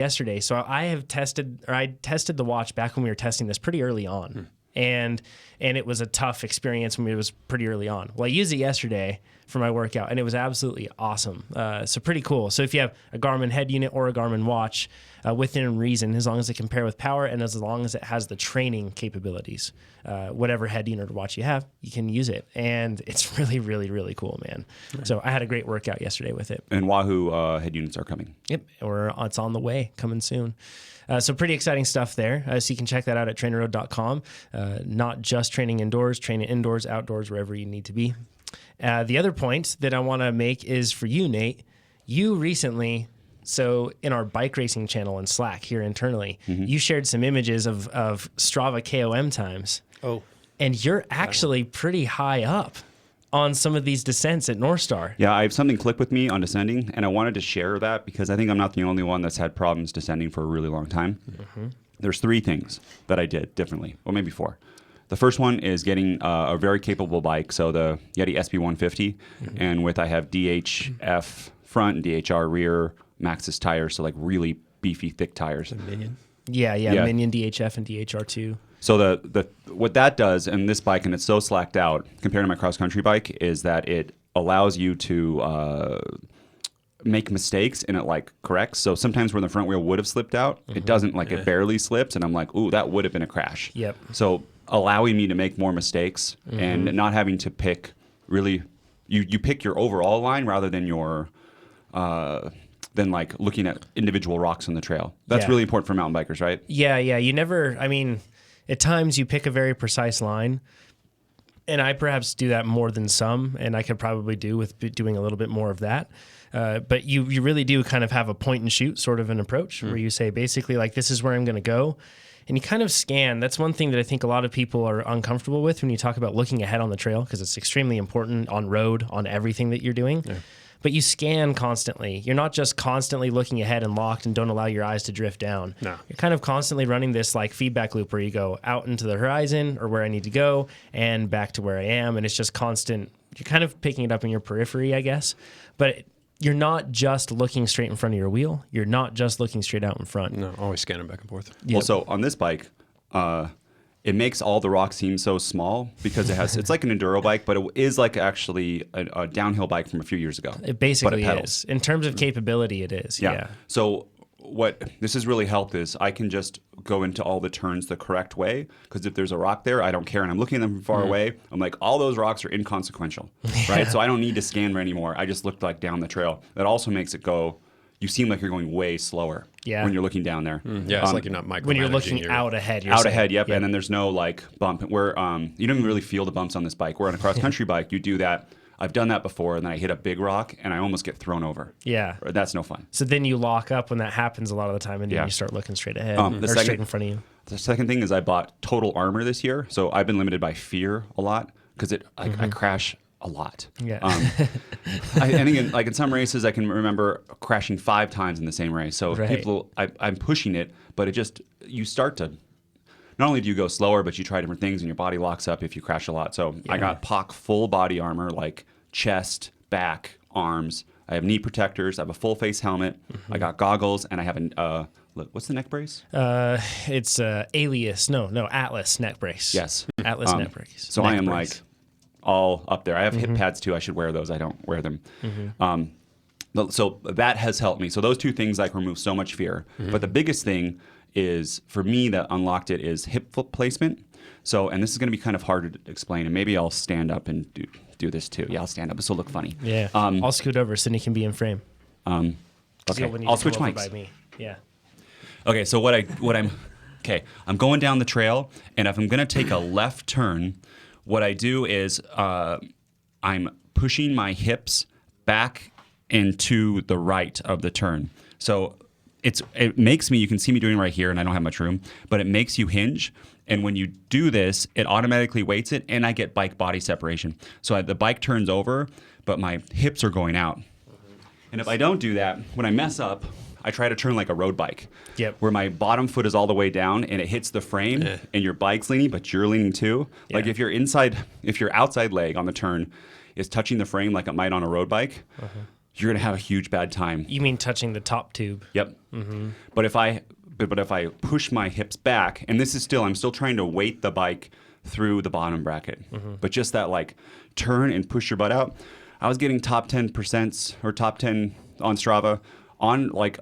yesterday. So I tested the watch back when we were testing this pretty early on. And it was a tough experience when it was pretty early on. Well, I used it yesterday for my workout, and it was absolutely awesome. So pretty cool. So if you have a Garmin head unit or a Garmin watch, within reason, as long as it can pair with power and as long as it has the training capabilities, whatever head unit or watch you have, you can use it. And it's really, really, really cool, man. Right. So I had a great workout yesterday with it. And Wahoo head units are coming. Yep, or it's on the way, coming soon. So pretty exciting stuff there. So you can check that out at trainerroad.com. Not just training indoors, training indoors, outdoors, wherever you need to be. The other point that I want to make is for you, Nate. You recently, so in our bike racing channel in Slack here internally, you shared some images of Strava KOM times. Oh. And you're actually pretty high up on some of these descents at North Star. Yeah, I have something click with me on descending, and I wanted to share that because I think I'm not the only one that's had problems descending for a really long time. There's 3 things that I did differently, or maybe 4. The first one is getting a very capable bike, so the Yeti SB150, and I have DHF front and DHR rear, Maxxis tires, so like really beefy, thick tires. Minion. Yeah, Minion DHF and DHR2. So the what that does, and this bike, and it's so slacked out compared to my cross-country bike, is that it allows you to make mistakes and it like corrects. So sometimes where the front wheel would have slipped out, it doesn't, like it barely slips, and I'm like, ooh, that would have been a crash. Yep. So allowing me to make more mistakes and not having to pick really, you pick your overall line rather than your than like looking at individual rocks on the trail. That's really important for mountain bikers, right? Yeah. You never, I mean, at times you pick a very precise line, and I perhaps do that more than some, and I could probably do with doing a little bit more of that. But you really do kind of have a point and shoot sort of an approach where you say basically like, this is where I'm going to go. And you kind of scan. That's one thing that I think a lot of people are uncomfortable with when you talk about looking ahead on the trail, because it's extremely important on road, on everything that you're doing. Yeah. But you scan constantly. You're not just constantly looking ahead and locked and don't allow your eyes to drift down. No. You're kind of constantly running this like feedback loop where you go out into the horizon or where I need to go and back to where I am. And it's just constant. You're kind of picking it up in your periphery, I guess. But you're not just looking straight in front of your wheel. You're not just looking straight out in front. No, always scanning back and forth. Yep. Well, so on this bike, it makes all the rocks seem so small because it's like an enduro bike, but it is like actually a downhill bike from a few years ago. It basically is. In terms of capability, it is. Yeah. So what this has really helped is I can just go into all the turns the correct way, because if there's a rock there, I don't care, and I'm looking at them from far away. I'm like, all those rocks are inconsequential, right? So I don't need to scan anymore. I just looked like down the trail. That also makes it go. You seem like you're going way slower when you're looking down there. Yeah, it's like you're not micromanaging. When you're looking out ahead. Out ahead, yep. And then there's no like bump. Where you don't even really feel the bumps on this bike. Where on a cross-country bike, you do that. I've done that before, and then I hit a big rock, and I almost get thrown over. Yeah. That's no fun. So then you lock up when that happens a lot of the time, and then you start looking straight ahead or straight in front of you. The second thing is I bought total armor this year. So I've been limited by fear a lot because I crash a lot. Yeah. I think in some races I can remember crashing 5 times in the same race. So people, I'm pushing it, but you start to, not only do you go slower, but you try different things and your body locks up if you crash a lot. So I got POC full body armor, like chest, back, arms. I have knee protectors. I have a full face helmet. I got goggles, and I have what's the neck brace? It's Atlas neck brace. Yes. Atlas neck brace. So I am like all up there. I have hip pads too. I should wear those. I don't wear them. So that has helped me. So those 2 things like remove so much fear. But the biggest thing is for me that unlocked it is hip placement. So, and this is going to be kind of hard to explain, and maybe I'll stand up and do this too. Yeah, I'll stand up. This will look funny. Yeah. I'll scoot over. Sydney can be in frame. Okay. I'll switch mics. By me. Yeah. Okay. So I'm going down the trail, and if I'm going to take a left turn, what I do is I'm pushing my hips back into the right of the turn. So it makes me, you can see me doing right here, and I don't have much room, but it makes you hinge. And when you do this, it automatically weights it, and I get bike body separation. So the bike turns over, but my hips are going out. And if I don't do that, when I mess up, I try to turn like a road bike, where my bottom foot is all the way down and it hits the frame, and your bike's leaning, but you're leaning too. Yeah. Like if your outside leg on the turn is touching the frame like it might on a road bike, you're going to have a huge bad time. You mean touching the top tube? Yep. But if I push my hips back, and this is still, I'm still trying to weight the bike through the bottom bracket, but just that like turn and push your butt out. I was getting top 10% or top 10 on Strava on like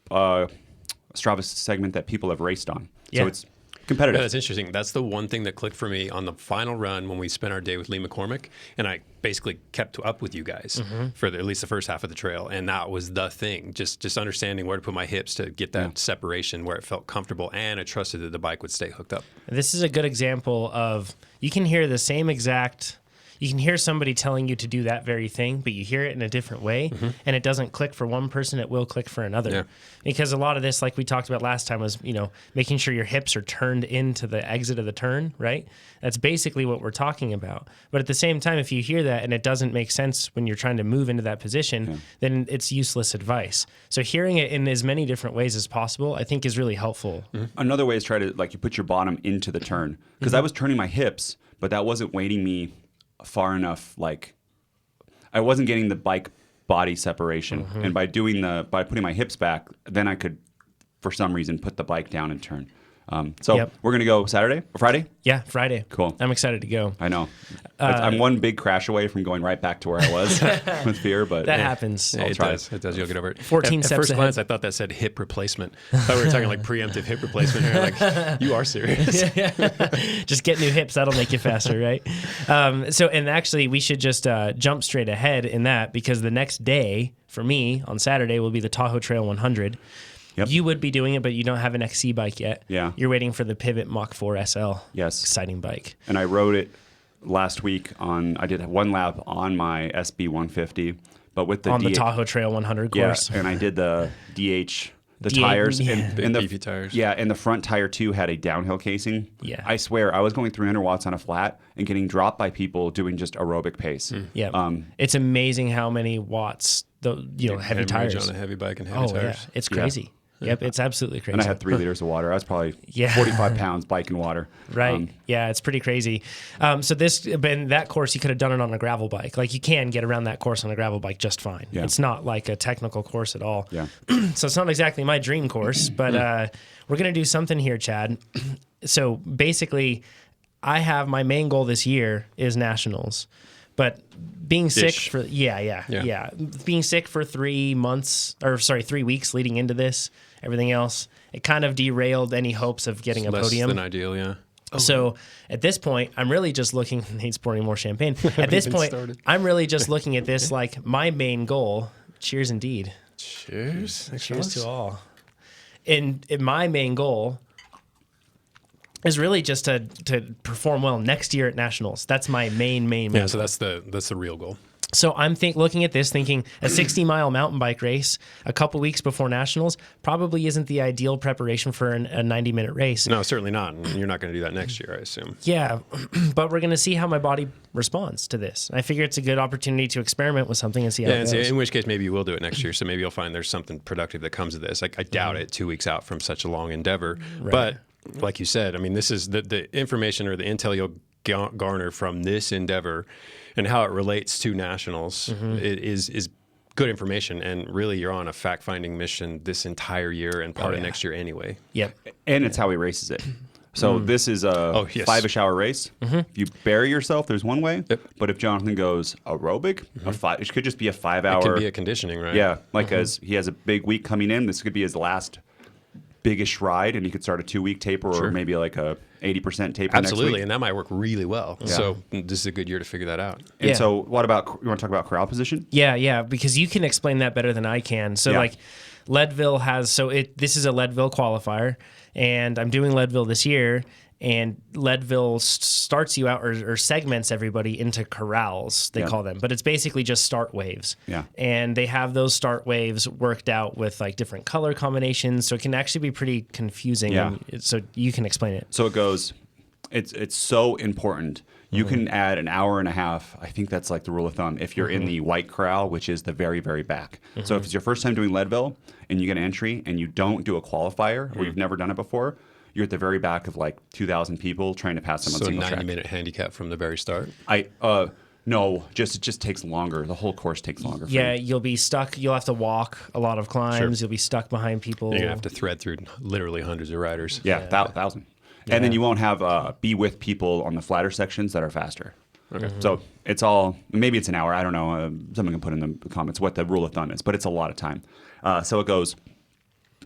Strava segment that people have raced on. Yeah. So it's competitive. Yeah, that's interesting. That's the one thing that clicked for me on the final run when we spent our day with Lee McCormick, and I basically kept up with you guys for at least the first half of the trail, and that was the thing. Just understanding where to put my hips to get that separation where it felt comfortable, and I trusted that the bike would stay hooked up. This is a good example of you can hear the same exact. You can hear somebody telling you to do that very thing, but you hear it in a different way, and it doesn't click for one person. It will click for another. Yeah. Because a lot of this, like we talked about last time, was making sure your hips are turned into the exit of the turn, right? That's basically what we're talking about. But at the same time, if you hear that and it doesn't make sense when you're trying to move into that position, then it's useless advice. So hearing it in as many different ways as possible, I think, is really helpful. Another way is try to you put your bottom into the turn, because I was turning my hips, but that wasn't weighting me far enough. Like I wasn't getting the bike body separation, and by putting my hips back, then I could, for some reason, put the bike down and turn. We're gonna go Saturday or Friday. Yeah, Friday. Cool. I'm excited to go. I know. I'm one big crash away from going right back to where I was with fear, but That happens. Yeah, I'll try. It does. You'll get over it. 14 at steps first ahead. glance, I thought that said hip replacement. I thought we were talking like preemptive hip replacement here. Like, you are serious. Just get new hips. That'll make you faster, right? And actually, we should just jump straight ahead in that, because the next day for me on Saturday will be the Tahoe Trail 100. Yep. You would be doing it, but you don't have an XC bike yet. Yeah. You're waiting for the Pivot Mach 4 SL. Yes. Exciting bike. And I rode it last week I did one lap on my SB 150, but with the the Tahoe Trail 100 course. Yeah, and I did the DH, the tires, and Big the beefy tires. Yeah, and the front tire too had a downhill casing. Yeah. I swear, I was going 300 watts on a flat and getting dropped by people doing just aerobic pace. Yeah. It's amazing how many watts heavy Hemorrhage tires. on a heavy bike and heavy tires. Yeah. It's crazy. Yep, it's absolutely crazy. And I had 3 liters of water. I was probably 45 pounds biking water. Right. Yeah, it's pretty crazy. But in that course, you could have done it on a gravel bike. Like, you can get around that course on a gravel bike just fine. Yeah. It's not like a technical course at all. Yeah. So it's not exactly my dream course, but we're going to do something here, Chad. So basically, I have my main goal this year is nationals. But being sick for being sick for 3 weeks leading into this, everything else, it kind of derailed any hopes of getting a podium. Less than ideal, yeah. So at this point, I'm really just looking. Nate's pouring more champagne. At this point, I'm really just looking at this like my main goal. Cheers, indeed. Cheers. Cheers to all. And my main goal is really just to perform well next year at nationals. That's my main Yeah, so that's the real goal. So I'm looking at this thinking a 60-mile mountain bike race a couple weeks before nationals probably isn't the ideal preparation for a 90-minute race. No, certainly not. And you're not going to do that next year, I assume. Yeah, but we're going to see how my body responds to this. I figure it's a good opportunity to experiment with something and see how it goes. In which case maybe you will do it next year. So maybe you'll find there's something productive that comes of this. Like, I doubt it 2 weeks out from such a long endeavor. Right. But like you said, I mean, this is the information or the intel you'll garner from this endeavor and how it relates to nationals is good information. And really, you're on a fact-finding mission this entire year and part of next year anyway. Yep. And it's how he races it. So this is a 5-ish hour race. If you bury yourself, there's one way. Yep. But if Jonathan goes aerobic, it could just be a 5-hour. It could be a conditioning, right? Yeah, like as he has a big week coming in, this could be his last biggish ride, and he could start a 2-week taper or maybe like a 80% taper Absolutely, next week. and that might work really well. Yeah. So this is a good year to figure that out. And so what about, you want to talk about corral position? Yeah, because you can explain that better than I can. So like Leadville has, this is a Leadville qualifier, and I'm doing Leadville this year, and Leadville starts you out or segments everybody into corrals, they call them. But it's basically just start waves. Yeah. And they have those start waves worked out with like different color combinations. So it can actually be pretty confusing. Yeah. So you can explain it. So it goes, it's so important. You can add an hour and a half. I think that's like the rule of thumb if you're in the white corral, which is the very, very back. So if it's your first time doing Leadville and you get an entry and you don't do a qualifier or you've never done it before, you're at the very back of like 2,000 people trying to pass them on So single track. 90-minute handicap from the very start. No, it just takes longer. The whole course takes longer. Yeah, you'll be stuck. You'll have to walk a lot of climbs. Sure. You'll be stuck behind people. You're gonna have to thread through literally hundreds of riders. Yeah, 1,000. And then you won't have be with people on the flatter sections that are faster. Okay. So it's all, maybe it's an hour. I don't know. Someone can put in the comments what the rule of thumb is, but it's a lot of time. So it goes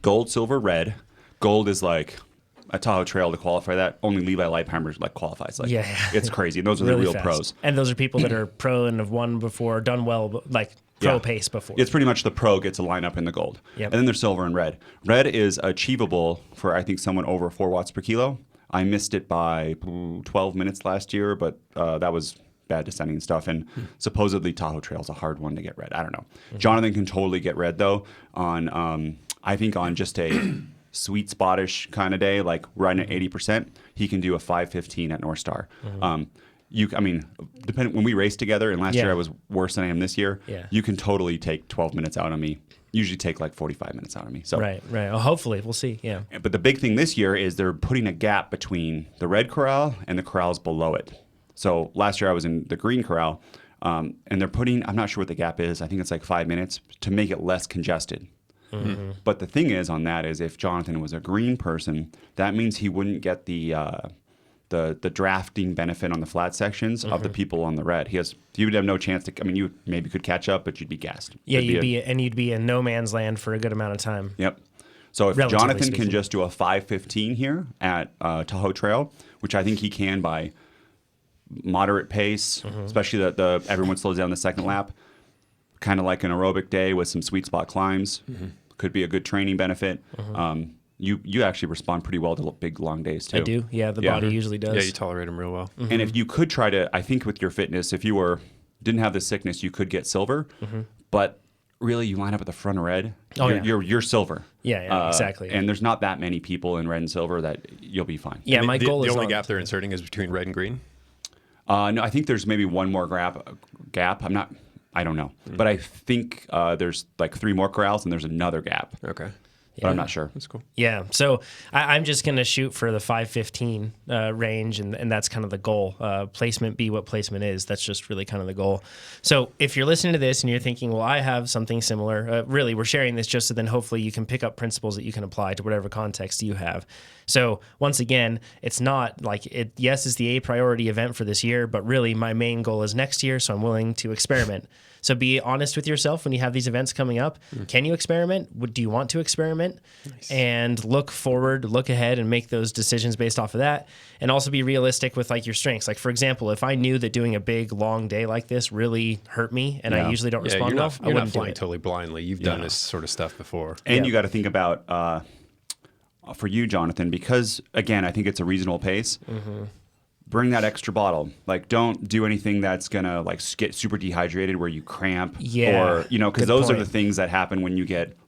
gold, silver, red. Gold is like a Tahoe Trail to qualify that. Only Levi Leipheimer like qualifies. Like, it's crazy. And those are Really the real fast. pros. And those are people that are pro and have won before, done well, like pro pace before. It's pretty much the pro gets a lineup in the gold. Yep. And then there's silver and red. Red is achievable for, I think, someone over 4 watts per kilo. I missed it by 12 minutes last year, but that was bad descending and stuff. And supposedly Tahoe Trail is a hard one to get red. I don't know. Jonathan can totally get red, though, on, I think, on just a sweet spot-ish kind of day, like riding at 80%, he can do a 5:15 at North Star. Depending when we raced together, and last year I was worse than I am this year. Yeah. You can totally take 12 minutes out on me. Usually take like 45 minutes out of me. So Right. Well, hopefully, we'll see. Yeah. But the big thing this year is they're putting a gap between the red corral and the corrals below it. So last year I was in the green corral, and they're putting, I'm not sure what the gap is. I think it's like 5 minutes to make it less congested. Mm-hmm. But the thing is on that is if Jonathan was a green person, that means he wouldn't get the drafting benefit on the flat sections of the people on the red. He would have no chance to. I mean, you maybe could catch up, but you'd be gassed. Yeah, you'd be in no man's land for a good amount of time. Yep. So if Relatively Jonathan speaking. can just do a 5:15 here at Tahoe Trail, which I think he can by moderate pace, especially the everyone slows down the second lap, kind of like an aerobic day with some sweet spot climbs, could be a good training benefit. You actually respond pretty well to big, long days, too. I do. Yeah, the body usually does. Yeah, you tolerate them real well. And if you could try to, I think with your fitness, if you didn't have the sickness, you could get silver. But really, you line up at the front of red, you're silver. Yeah, exactly. And there's not that many people in red and silver that you'll be fine. Yeah, my goal is the only on- gap they're inserting is between red and green. No, I think there's maybe one more gap. I don't know. But I think there's like 3 more corrals and there's another gap. Okay. But I'm not sure. That's cool. Yeah, so I'm just going to shoot for the 5:15 range, and that's kind of the goal. Placement be what placement is. That's just really kind of the goal. So if you're listening to this and you're thinking, well, I have something similar, really, we're sharing this just so then hopefully you can pick up principles that you can apply to whatever context you have. So once again, it's not like it. Yes, it's the a priority event for this year, but really my main goal is next year, so I'm willing to experiment. So be honest with yourself when you have these events coming up. Can you experiment? Do you want to experiment? Nice. And look forward, look ahead, and make those decisions based off of that. And also be realistic with like your strengths. Like for example, if I knew that doing a big long day like this really hurt me, and I usually don't respond well, I you're not wouldn't do flying it. totally blindly. You've done this sort of stuff before. And you got to think about, for you, Jonathan, because, again, I think it's a reasonable pace. Bring that extra bottle. Like, don't do anything that's going to, like, get super dehydrated where you cramp. Yeah, Or, because good those are point. the things that happen when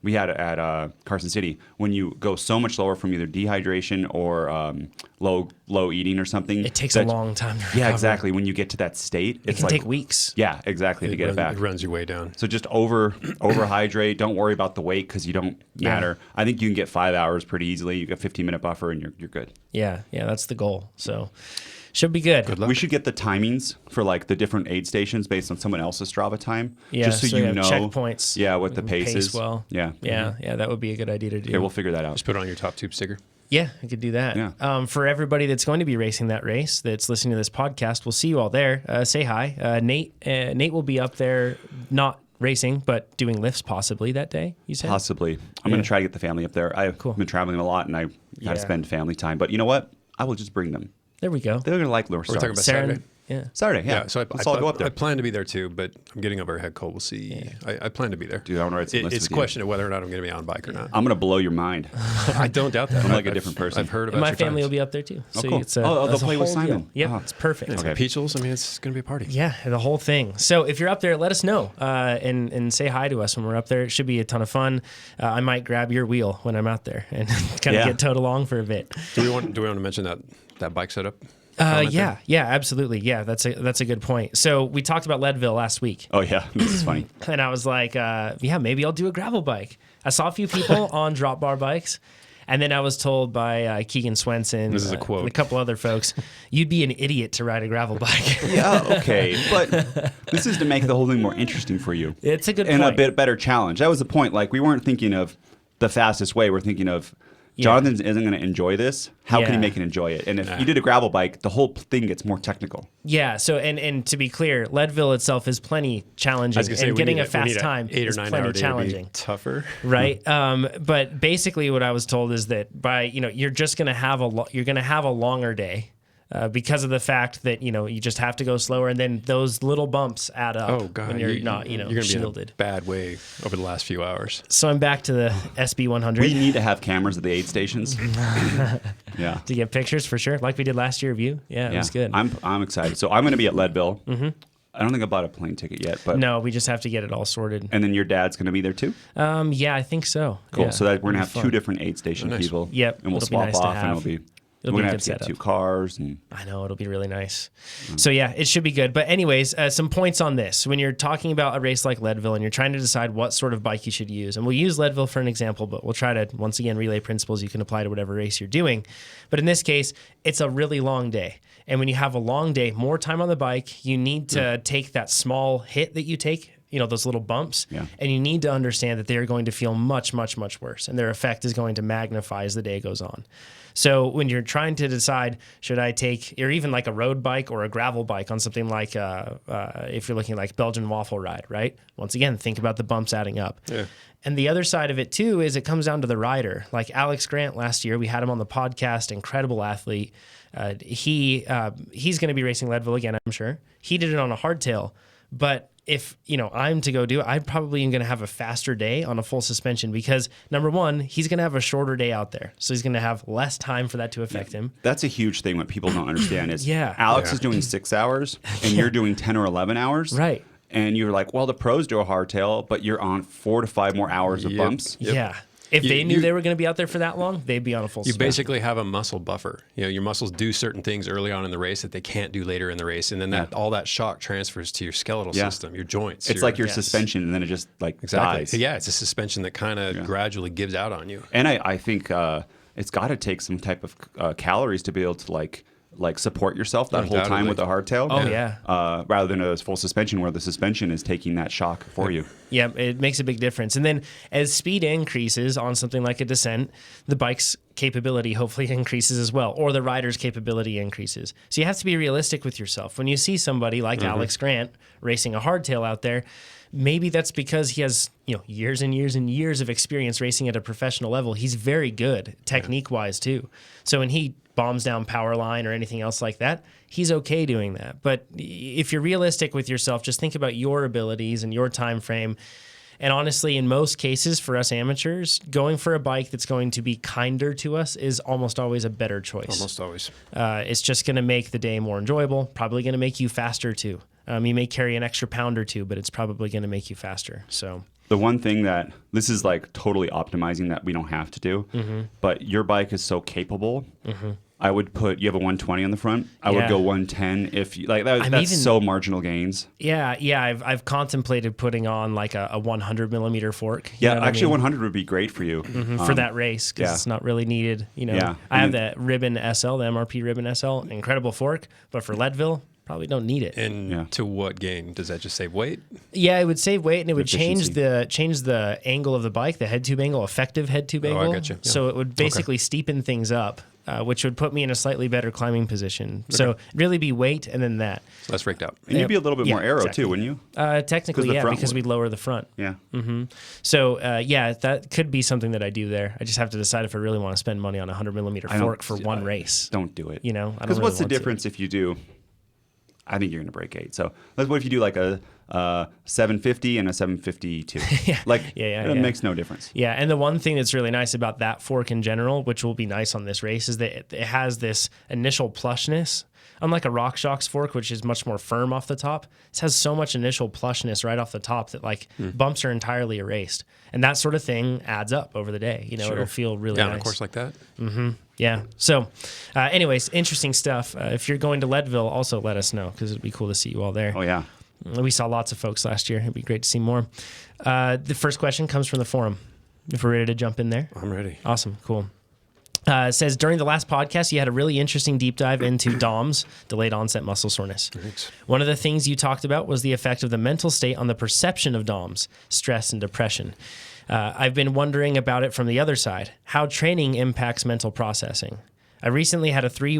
we had at Carson City, when you go so much lower from either dehydration or low eating or something. It takes a long time to recover. Yeah, exactly. When you get to that state, It can take weeks. Yeah, exactly, to get it back. It runs your way down. So just overhydrate. Don't worry about the weight because you don't matter. I think you can get 5 hours pretty easily. You get a 15-minute buffer and you're good. Yeah, that's the goal. So should be good. Good luck. We should get the timings for like the different aid stations based on someone else's Strava time. Yeah, just so you you have know checkpoints. Yeah, what the pace is. Well. Yeah. Yeah, that would be a good idea to do. Okay, we'll figure that out. Just put it on your top tube sticker. Yeah, I could do that. Yeah. For everybody that's going to be racing that race, that's listening to this podcast, we'll see you all there. Say hi. Nate will be up there, not racing, but doing lifts possibly that day, you said? Possibly. I'm going to try to get the family up there. I've been traveling a lot and I got to spend family time. But you know what? I will just bring them. There we go. They're going to like North Star. We're talking about Saturday. Saturday. Yeah. Saturday, yeah. So let's all go up there. I plan to be there too, but I'm getting over a head cold. We'll see. I plan to be there. Dude, I want to write some lists It's a with you. question of whether or not I'm going to be on a bike or not. I'm going to blow your mind. I don't doubt that. I'm like a different person. I've heard about And my your family times. will be up there too. So cool. it's they'll it's a play with whole deal. Simon. Yep, Oh. it's perfect. It's Peachels. I mean, it's going to be a party. Yeah, the whole thing. So if you're up there, let us know and say hi to us when we're up there. It should be a ton of fun. I might grab your wheel when I'm out there and kind of get towed along for a bit. Do we want to mention that bike setup? Yeah, absolutely. Yeah, that's a good point. So we talked about Leadville last week. Oh, yeah. This is funny. And I was like, maybe I'll do a gravel bike. I saw a few people on drop bar bikes, And then I was told by Keegan Swenson, This is a quote, and a couple other folks, you'd be an idiot to ride a gravel bike. Yeah, okay. But this is to make the whole thing more interesting for you. It's a good and point. a bit better challenge. That was the point. Like, we weren't thinking of the fastest way. We're thinking of Jonathan isn't going to enjoy this. How can he make it enjoy it? And if you did a gravel bike, the whole thing gets more technical. Yeah. So, and to be clear, Leadville itself is plenty challenging, and getting a fast time is plenty challenging. Tougher, right? But basically, what I was told is that you're just going to have a longer day. Because of the fact that you just have to go slower, and then those little bumps add up. Oh God, when you're not you're gonna shielded. be in a bad way over the last few hours. So I'm back to the SB 100. We need to have cameras at the aid stations. Yeah, to get pictures for sure, like we did last year of you. Yeah, it was good. I'm excited. So I'm going to be at Leadville. Mm-hmm. I don't think I bought a plane ticket yet, but no, we just have to get it all sorted. And then your dad's going to be there too. Yeah, I think so. Cool. Yeah, so that we're going to have fun. 2 different aid station people. Yep. And we'll swap nice off, and it'll be. We're going to have to get 2 cars. And I know, it'll be really nice. So, yeah, it should be good. But anyways, some points on this. When you're talking about a race like Leadville and you're trying to decide what sort of bike you should use, and we'll use Leadville for an example, but we'll try to, once again, relay principles you can apply to whatever race you're doing. But in this case, it's a really long day. And when you have a long day, more time on the bike, you need to take that small hit that you take, those little bumps, and you need to understand that they're going to feel much, much, much worse. And their effect is going to magnify as the day goes on. So when you're trying to decide, should I take, or even like a road bike or a gravel bike on something like, if you're looking like Belgian waffle ride, right? Once again, think about the bumps adding up. Yeah. And the other side of it too is it comes down to the rider. Like Alex Grant last year, we had him on the podcast, incredible athlete. He's going to be racing Leadville again, I'm sure. He did it on a hardtail, but if I'm to go do it, I probably am going to have a faster day on a full suspension because number one, he's going to have a shorter day out there, so he's going to have less time for that to affect him. That's a huge thing. What people don't understand is Alex is doing 6 hours and you're doing 10 or 11 hours, right? And you're like, well, the pros do a hardtail, but you're on 4 to 5 more hours of bumps. Yep. Yeah. If they knew they were going to be out there for that long, they'd be on a full suspension. You basically have a muscle buffer. Your muscles do certain things early on in the race that they can't do later in the race. And then all that shock transfers to your skeletal system, your joints. It's like your suspension, and then it just dies. Yeah, it's a suspension that kind of gradually gives out on you. And I think it's got to take some type of calories to be able to support yourself that whole time with a hardtail. Oh, yeah. Rather than a full suspension where the suspension is taking that shock for you. Yeah, it makes a big difference. And then as speed increases on something like a descent, the bike's capability hopefully increases as well, or the rider's capability increases. So you have to be realistic with yourself. When you see somebody like Alex Grant racing a hardtail out there, maybe that's because he has years and years and years of experience racing at a professional level. He's very good technique-wise too. So when he bombs down power line or anything else like that, he's okay doing that. But if you're realistic with yourself, just think about your abilities and your time frame. And honestly, in most cases for us amateurs, going for a bike that's going to be kinder to us is almost always a better choice. Almost always. It's just going to make the day more enjoyable, probably going to make you faster too. You may carry an extra pound or two, but it's probably going to make you faster. So the one thing that this is totally optimizing that we don't have to do, but your bike is so capable. I would you have a 120 on the front. I would go 110 if you that's so marginal gains. Yeah. I've contemplated putting on a 100 millimeter fork. Yeah, actually 100 would be great for you for that race because it's not really needed. I have that Ribbon SL, the MRP Ribbon SL, incredible fork, but for Leadville, probably don't need it. And to what gain? Does that just save weight? Yeah, it would save weight, and it would change the angle of the bike, the head tube angle, effective head tube angle. I got you. Yeah. So it would basically steepen things up, which would put me in a slightly better climbing position. Okay. So really be weight and then that. So that's raked out. And you'd be a little bit more aero too, wouldn't you? Technically, because we lower the front. Yeah. So that could be something that I do there. I just have to decide if I really want to spend money on a 100 millimeter fork for one race. Don't do it. Because what's the difference if you do? I think you're going to break 8. So what if you do a 750 and a 752? It makes no difference. Yeah, and the one thing that's really nice about that fork in general, which will be nice on this race, is that it has this initial plushness. Unlike a RockShox fork, which is much more firm off the top, this has so much initial plushness right off the top that bumps are entirely erased. And that sort of thing adds up over the day. It'll feel really nice. Yeah, on a course like that. Yeah. So anyways, interesting stuff. If you're going to Leadville, also let us know because it'd be cool to see you all there. Oh, yeah. We saw lots of folks last year. It'd be great to see more. The first question comes from the forum. If we're ready to jump in there. I'm ready. Awesome. Cool. Says, during the last podcast, you had a really interesting deep dive into DOMS, delayed onset muscle soreness. Thanks. One of the things you talked about was the effect of the mental state on the perception of DOMS, stress and depression. I've been wondering about it from the other side, how training impacts mental processing. I recently had a three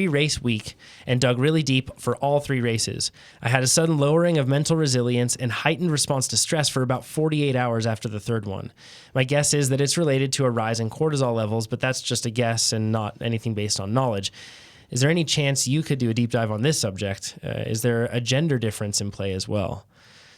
race week and dug really deep for all 3 races. I had a sudden lowering of mental resilience and heightened response to stress for about 48 hours after the 3rd one. My guess is that it's related to a rise in cortisol levels, but that's just a guess and not anything based on knowledge. Is there any chance you could do a deep dive on this subject? Is there a gender difference in play as well?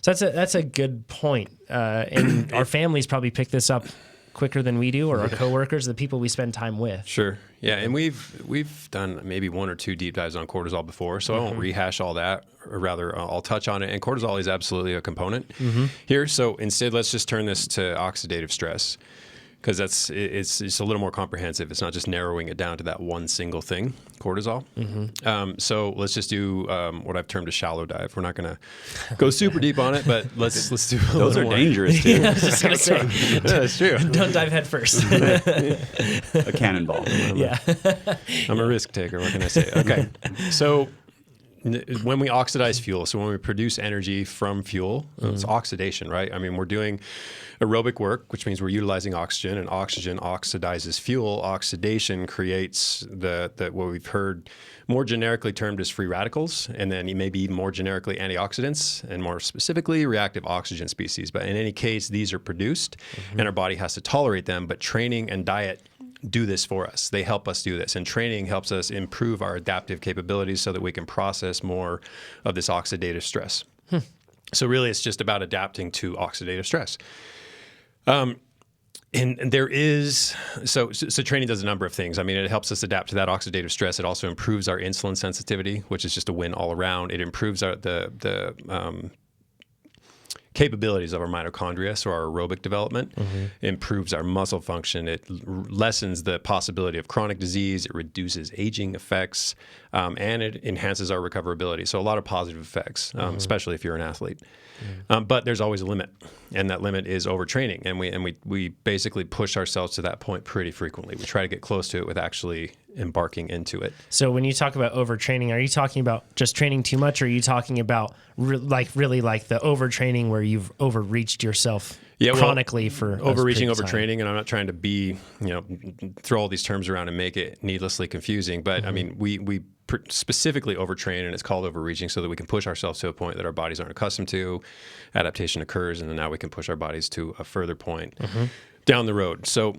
So that's a good point. And our families probably pick this up quicker than we do, or our coworkers, the people we spend time with. Sure. Yeah, and we've done maybe 1 or 2 deep dives on cortisol before, so I won't rehash all that, or rather I'll touch on it. And cortisol is absolutely a component here. So instead, let's just turn this to oxidative stress, because it's a little more comprehensive. It's not just narrowing it down to that one single thing, cortisol. So let's just do what I've termed a shallow dive. We're not going to go super deep on it, but let's do a Those are more. dangerous too. I was just going to say, Yeah, that's true. don't dive head first. A cannonball. Yeah. I'm a risk taker. What can I say? Okay. So when we oxidize fuel, so when we produce energy from fuel, it's oxidation, right? I mean, we're doing aerobic work, which means we're utilizing oxygen, and oxygen oxidizes fuel. Oxidation creates the what we've heard more generically termed as free radicals, and then maybe even more generically antioxidants, and more specifically reactive oxygen species. But in any case, these are produced, and our body has to tolerate them. But training and diet do this for us. They help us do this. And training helps us improve our adaptive capabilities so that we can process more of this oxidative stress. So really, it's just about adapting to oxidative stress. And there is, so training does a number of things. I mean, it helps us adapt to that oxidative stress. It also improves our insulin sensitivity, which is just a win all around. It improves the capabilities of our mitochondria, so our aerobic development, improves our muscle function. It lessens the possibility of chronic disease. It reduces aging effects, and it enhances our recoverability. So a lot of positive effects, especially if you're an athlete. But there's always a limit, and that limit is overtraining. And we basically push ourselves to that point pretty frequently. We try to get close to it with actually embarking into it. So when you talk about overtraining, are you talking about just training too much, or are you talking about really like the overtraining where you've overreached yourself chronically for overreaching, overtraining? And I'm not trying to throw all these terms around and make it needlessly confusing, but I mean, we specifically overtrain, and it's called overreaching, so that we can push ourselves to a point that our bodies aren't accustomed to. Adaptation occurs, and then now we can push our bodies to a further point down the road. So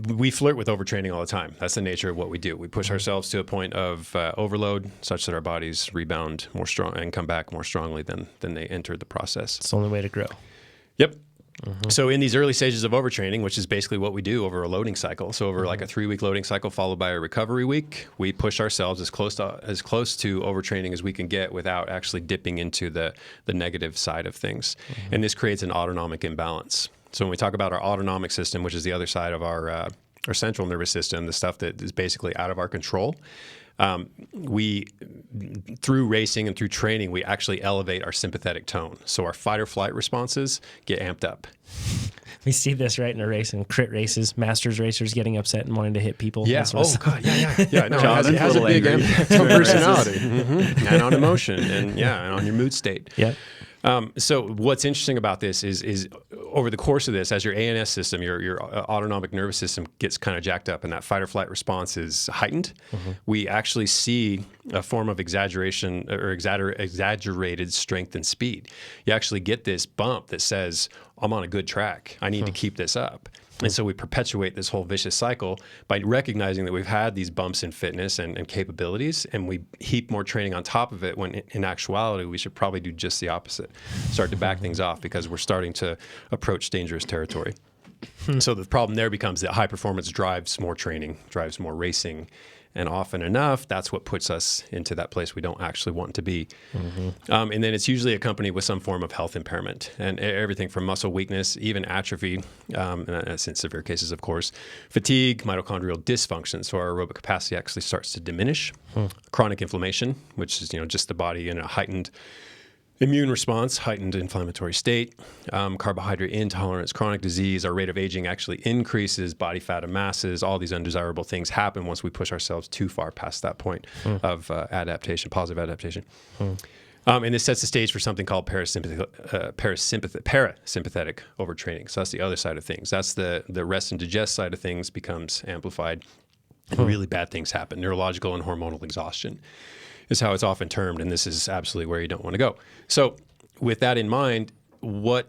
we flirt with overtraining all the time. That's the nature of what we do. We push ourselves to a point of overload, such that our bodies rebound more strong and come back more strongly than they entered the process. It's the only way to grow. Yep. So in these early stages of overtraining, which is basically what we do over a loading cycle, so over like a 3-week loading cycle followed by a recovery week, we push ourselves as close to overtraining as we can get without actually dipping into the negative side of things. And this creates an autonomic imbalance. So when we talk about our autonomic system, which is the other side of our central nervous system, the stuff that is basically out of our control, we, through racing and through training, we actually elevate our sympathetic tone. So our fight or flight responses get amped up. We see this right in a race, in crit races, masters racers getting upset and wanting to hit people. Yeah. Oh, God. Yeah. No, Jonathan's it has a a little big angry. impact on personality and on emotion and on your mood state. Yeah. So what's interesting about this is over the course of this, as your ANS system, your autonomic nervous system gets kind of jacked up and that fight or flight response is heightened, we actually see a form of exaggeration or exaggerated strength and speed. You actually get this bump that says, I'm on a good track. I need to keep this up. And so we perpetuate this whole vicious cycle by recognizing that we've had these bumps in fitness and capabilities, and we heap more training on top of it, when in actuality, we should probably do just the opposite. Start to back things off because we're starting to approach dangerous territory. So the problem there becomes that high performance drives more training, drives more racing. And often enough, that's what puts us into that place we don't actually want to be. And then it's usually accompanied with some form of health impairment, and everything from muscle weakness, even atrophy, and that's in severe cases, of course, fatigue, mitochondrial dysfunction. So our aerobic capacity actually starts to diminish. Chronic inflammation, which is just the body in a heightened Immune response, heightened inflammatory state, carbohydrate intolerance, chronic disease. Our rate of aging actually increases, body fat and masses. All these undesirable things happen once we push ourselves too far past that point of adaptation, positive adaptation. And this sets the stage for something called parasympathetic overtraining. So that's the other side of things. That's the rest and digest side of things becomes amplified, and really bad things happen. Neurological and hormonal exhaustion is how it's often termed, and this is absolutely where you don't want to go. So with that in mind, I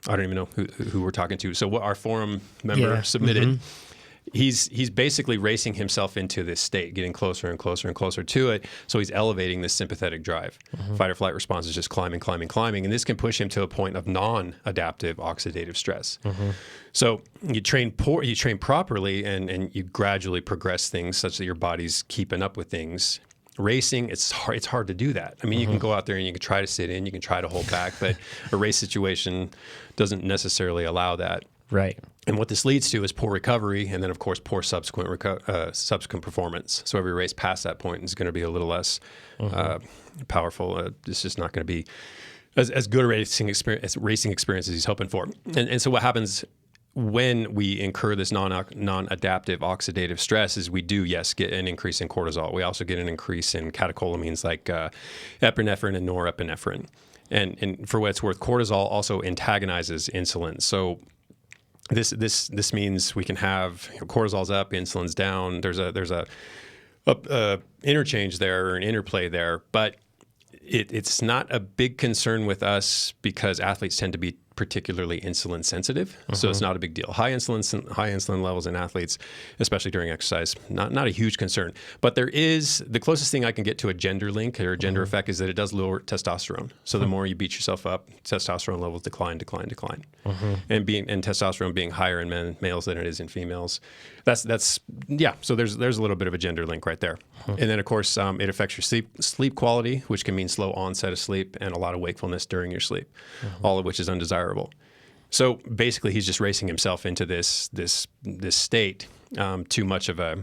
don't even know who we're talking to. So what our forum member submitted, he's basically racing himself into this state, getting closer and closer and closer to it. So he's elevating this sympathetic drive. Fight or flight response is just climbing, climbing, climbing. And this can push him to a point of non-adaptive oxidative stress. So you train properly and you gradually progress things such that your body's keeping up with things. Racing, it's hard to do that. I mean, you can go out there and you can try to sit in, you can try to hold back, but a race situation doesn't necessarily allow that. Right. And what this leads to is poor recovery, and then of course poor subsequent performance. So every race past that point is going to be a little less powerful. It's just not going to be as good a racing experience as he's hoping for. And so what happens when we incur this non-adaptive oxidative stress is we do, yes, get an increase in cortisol. We also get an increase in catecholamines like epinephrine and norepinephrine. And for what it's worth, cortisol also antagonizes insulin. So this means we can have cortisol's up, insulin's down. There's a interchange there, or an interplay there, but it's not a big concern with us because athletes tend to be particularly insulin sensitive, so it's not a big deal. High insulin levels in athletes, especially during exercise, not a huge concern. But there is the closest thing I can get to a gender link or a gender effect is that it does lower testosterone. So the more you beat yourself up, testosterone levels decline. And testosterone being higher in males than it is in females. That's So there's a little bit of a gender link right there. And then of course it affects your sleep quality, which can mean slow onset of sleep and a lot of wakefulness during your sleep, all of which is undesirable. So basically, he's just racing himself into this state, too much of a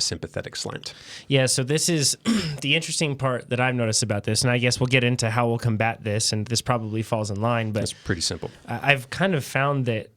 sympathetic slant. Yeah. So this is the interesting part that I've noticed about this, and I guess we'll get into how we'll combat this, and this probably falls in line. But it's pretty simple. I've kind of found that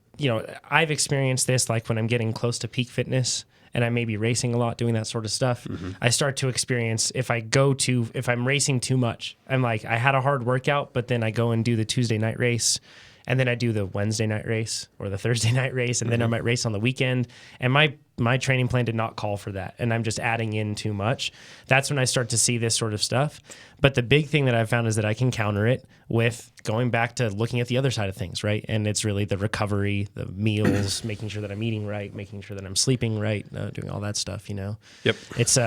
I've experienced this like when I'm getting close to peak fitness. And I may be racing a lot, doing that sort of stuff. I start to experience if I'm racing too much. I'm like, I had a hard workout, but then I go and do the Tuesday night race, and then I do the Wednesday night race or the Thursday night race, and then I might race on the weekend. And my training plan did not call for that, and I'm just adding in too much. That's when I start to see this sort of stuff. But the big thing that I've found is that I can counter it with going back to looking at the other side of things, right? And it's really the recovery, the meals, making sure that I'm eating right, making sure that I'm sleeping right, doing all that stuff, Yep. It's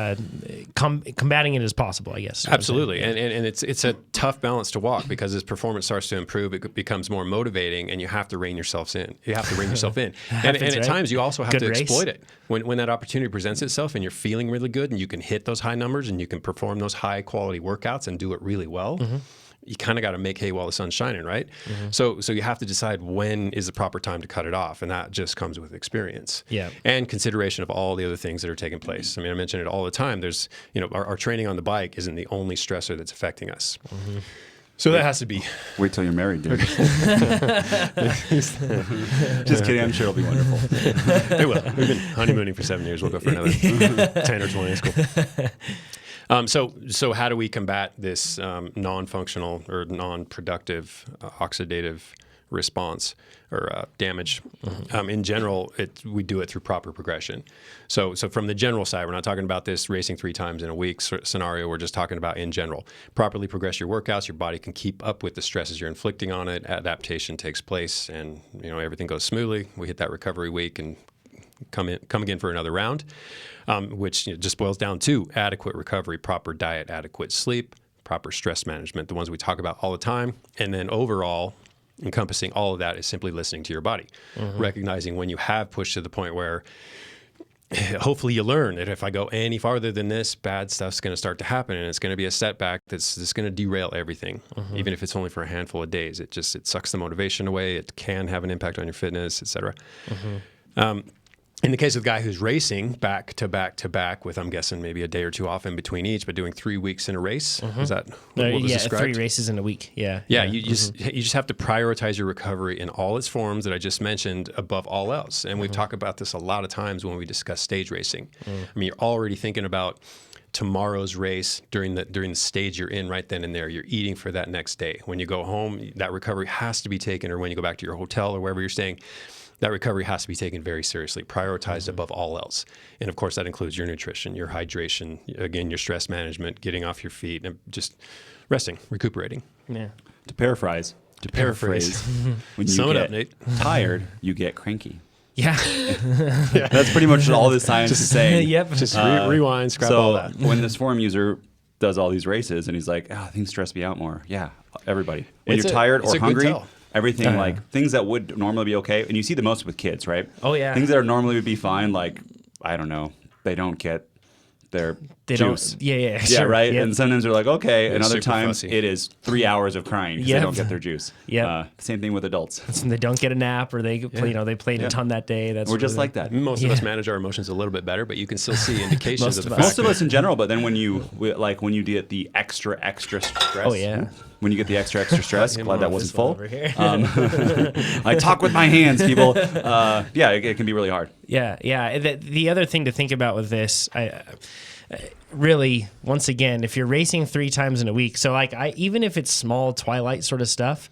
combating it as possible, I guess. Absolutely. And it's a tough balance to walk because as performance starts to improve, it becomes more motivating, and you have to rein yourself in. And at times you also have to exploit it. When that opportunity presents itself and you're feeling really good and you can hit those high numbers and you can perform those high quality workouts and do it really well, you kind of got to make hay while the sun's shining, right? So you have to decide when is the proper time to cut it off, and that just comes with experience and consideration of all the other things that are taking place. I mean, I mention it all the time. There's, our training on the bike isn't the only stressor that's affecting us. So that has to be. Wait till you're married, dude. Just kidding. I'm sure it'll be wonderful. It will. We've been honeymooning for 7 years. We'll go for another 10 or 20. It's cool. So how do we combat this non-functional or non-productive oxidative response or damage? In general, we do it through proper progression. So from the general side, we're not talking about this racing 3 times in a week scenario. We're just talking about in general. Properly progress your workouts. Your body can keep up with the stresses you're inflicting on it. Adaptation takes place, and everything goes smoothly. We hit that recovery week and come again for another round, which just boils down to adequate recovery, proper diet, adequate sleep, proper stress management, the ones we talk about all the time, and then overall, encompassing all of that is simply listening to your body, recognizing when you have pushed to the point where hopefully you learn that if I go any farther than this, bad stuff's going to start to happen, and it's going to be a setback that's going to derail everything, even if it's only for a handful of days. It sucks the motivation away. It can have an impact on your fitness, etc. In the case of the guy who's racing back to back to back with, I'm guessing, maybe a day or two off in between each, but doing 3 weeks in a race, is that what was described? 3 races in a week. Yeah. Yeah, you just have to prioritize your recovery in all its forms that I just mentioned above all else. And we've talked about this a lot of times when we discuss stage racing. I mean, you're already thinking about tomorrow's race during the stage you're in right then and there. You're eating for that next day. When you go home, that recovery has to be taken, or when you go back to your hotel or wherever you're staying, that recovery has to be taken very seriously, prioritized above all else. And of course, that includes your nutrition, your hydration, again, your stress management, getting off your feet, and just resting, recuperating. Yeah. To paraphrase, when you Sum it get up, Nate. tired, you get cranky. Yeah. That's pretty much all this science is saying. Yep. Just rewind, scrap all So that. when this forum user does all these races and he's like, things stress me out more. Yeah, everybody. When you're tired it's or a good hungry, tell. everything like things that would normally be okay, and you see the most with kids, right? Oh, yeah. Things that are normally would be fine, like I don't know, they don't get their juice. Don't. Yeah. Yeah, Sure. right. Yep. And sometimes they're like, okay, and other super times fussy. it is 3 hours of crying because Yep. they don't get their juice. Yep. Same thing with adults. And they don't get a nap, or they they played a ton that day. That's We're just like that. Most of us manage our emotions a little bit better, but you can still see indications of the fact Most of us in general, but then when you get the extra stress. Oh, yeah. When you get the extra stress, glad that wasn't full. over here. I talk with my hands, people. It can be really hard. Yeah. The other thing to think about with this, really, once again, if you're racing 3 times in a week, so like even if it's small twilight sort of stuff,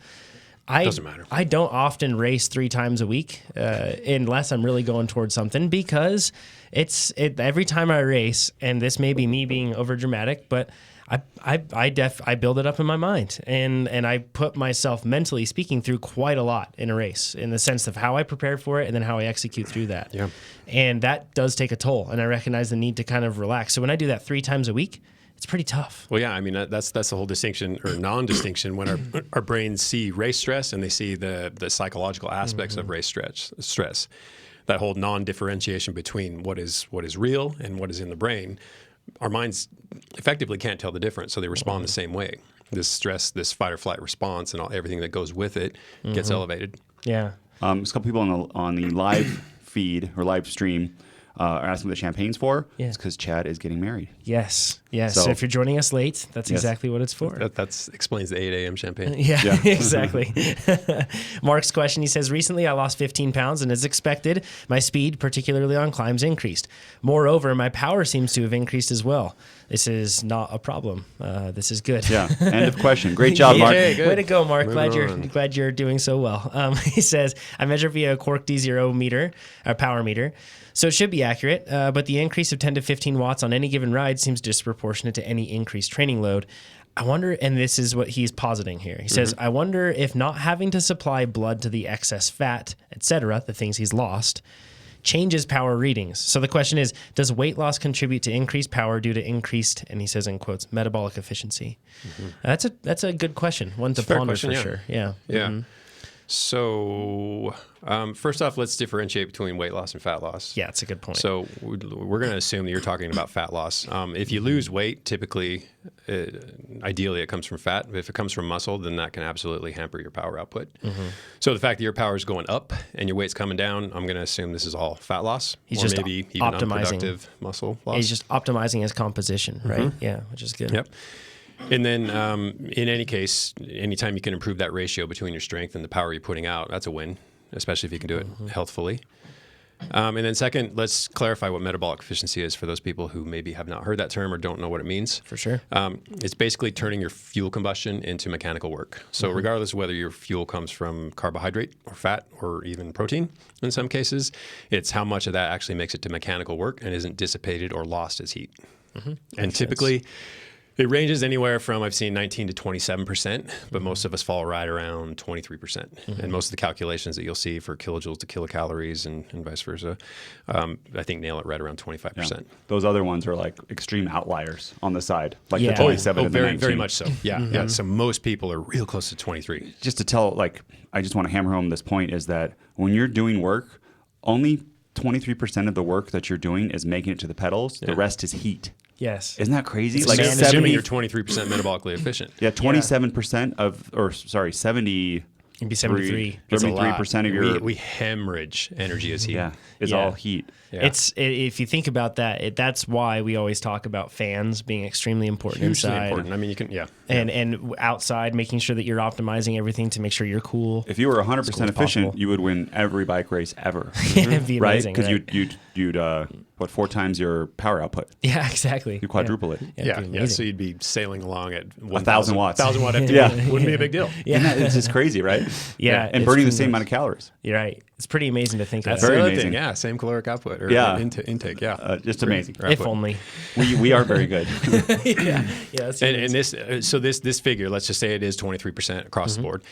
Doesn't matter. I don't often race 3 times a week unless I'm really going towards something, because every time I race, and this may be me being over dramatic, but I build it up in my mind, and I put myself, mentally speaking, through quite a lot in a race, in the sense of how I prepare for it and then how I execute through that. Yeah. And that does take a toll, and I recognize the need to kind of relax. So when I do that 3 times a week, it's pretty tough. Well, yeah, I mean, that's the whole distinction or non-distinction when our brains see race stress and they see the psychological aspects of race stress. That whole non-differentiation between what is real and what is in the brain. Our minds effectively can't tell the difference, so they respond the same way. This stress, this fight or flight response, and everything that goes with it gets elevated. Yeah. There's a couple people on the live feed or live stream are asking what the champagne's for. Yeah. It's because Chad is getting married. Yes. So- So if you're joining us late, that's exactly what it's for. That explains the 8 a.m. champagne. Yeah, exactly. Mark's question, he says, recently I lost 15 pounds, and as expected, my speed, particularly on climbs, increased. Moreover, my power seems to have increased as well. This is not a problem. This is good. Yeah. End of question. Great job, Mark. Okay, good. Way to go, Mark. Moving Glad you're doing so well. He says, I measure via a Quark D0 meter, a power meter. So it should be accurate, but the increase of 10 to 15 watts on any given ride seems disproportionate to any increased training load. I wonder, and this is what he's positing here. He says, I wonder if not having to supply blood to the excess fat, etc., the things he's lost, changes power readings. So the question is, does weight loss contribute to increased power due to increased, and he says in quotes, metabolic efficiency? That's a good question, one to fair ponder question, for yeah. sure. Yeah. Yeah. So first off, let's differentiate between weight loss and fat loss. Yeah, it's a good point. So we're going to assume that you're talking about fat loss. If you lose weight, typically, ideally, it comes from fat. If it comes from muscle, then that can absolutely hamper your power output. So the fact that your power is going up and your weight's coming down, I'm going to assume this is all fat loss, He's or just maybe even optimizing. unproductive muscle loss. He's just optimizing his composition, right? Yeah, which is good. Yep. And then in any case, anytime you can improve that ratio between your strength and the power you're putting out, that's a win, especially if you can do it healthfully. And then second, let's clarify what metabolic efficiency is for those people who maybe have not heard that term or don't know what it means. For sure. It's basically turning your fuel combustion into mechanical work. So regardless of whether your fuel comes from carbohydrate or fat or even protein, in some cases, it's how much of that actually makes it to mechanical work and isn't dissipated or lost as heat. And typically, it ranges anywhere from, I've seen 19 to 27%, but most of us fall right around 23%. And most of the calculations that you'll see for kilojoules to kilocalories and vice versa, I think nail it right around 25%. Yeah. Those other ones are like extreme outliers on the side, like Yeah. the 27 and the very, 19. very much so. Yeah, yeah. So most people are real close to 23. Just to tell, I just want to hammer home this point is that when you're doing work, only 23% of the work that you're doing is making it to the pedals. The rest is heat. Yes. Isn't that crazy? It's Like man- Assuming 70, you're 23% metabolically efficient. yeah, 27% of, or sorry, 70. It'd be 73. It's a 73% lot. of your we hemorrhage energy as heat. yeah, it's Yeah. all heat. Yeah. If you think about that, that's why we always talk about fans being extremely important Hugely inside. important. I mean, you can And outside, making sure that you're optimizing everything to make sure you're cool. If you were 100% as efficient, possible. you would win every bike race ever. It'd be Right? amazing, Because right? you'd 4 times your power output. Yeah, exactly. You quadruple it. Yeah, it'd be yeah. So amazing. you'd be sailing along at 1,000 watts. 1,000 watt FTP. Yeah. Wouldn't be a big deal. Isn't that, it's just crazy, right? Yeah, And it's burning the pretty same nuts. amount of calories. You're right. It's pretty amazing to think That's of. very the other amazing. thing. Yeah, same caloric output or Yeah. intake. Yeah, Just amazing. If only. We are very good. Yeah. That's and this figure, let's just say it is 23% across the board.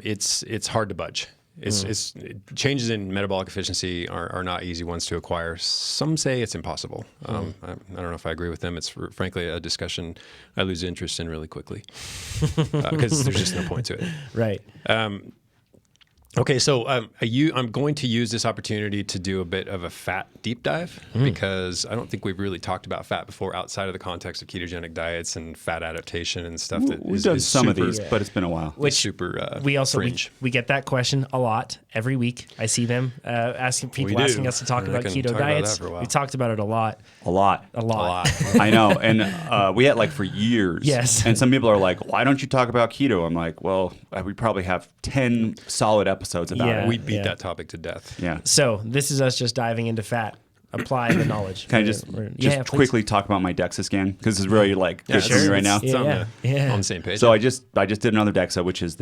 It's hard to budge. It's changes in metabolic efficiency are not easy ones to acquire. Some say it's impossible. I don't know if I agree with them. It's frankly a discussion I lose interest in really quickly because there's just no point to it. right. Okay, so I'm going to use this opportunity to do a bit of a fat deep dive because I don't think we've really talked about fat before outside of the context of ketogenic diets and fat adaptation and stuff. We've done some of super, these, but it's been a while. Which super We also fringe. we get that question a lot every week. I see them asking people We do. asking us to talk I about can keto talk about that diets. for a while. We talked about it a lot. A lot. A lot. I know. And we had for years. Yes. And some people are like, why don't you talk about keto? I'm like, well, we probably have 10 solid episodes about Yeah. it. We beat Yeah. that topic to death. Yeah. So this is us just diving into fat, applying the knowledge. Can I just please. quickly talk about my DEXA scan? Because it's really good for me right now. It's on, Yeah. the, Yeah. on the same page. So I just did another DEXA, which is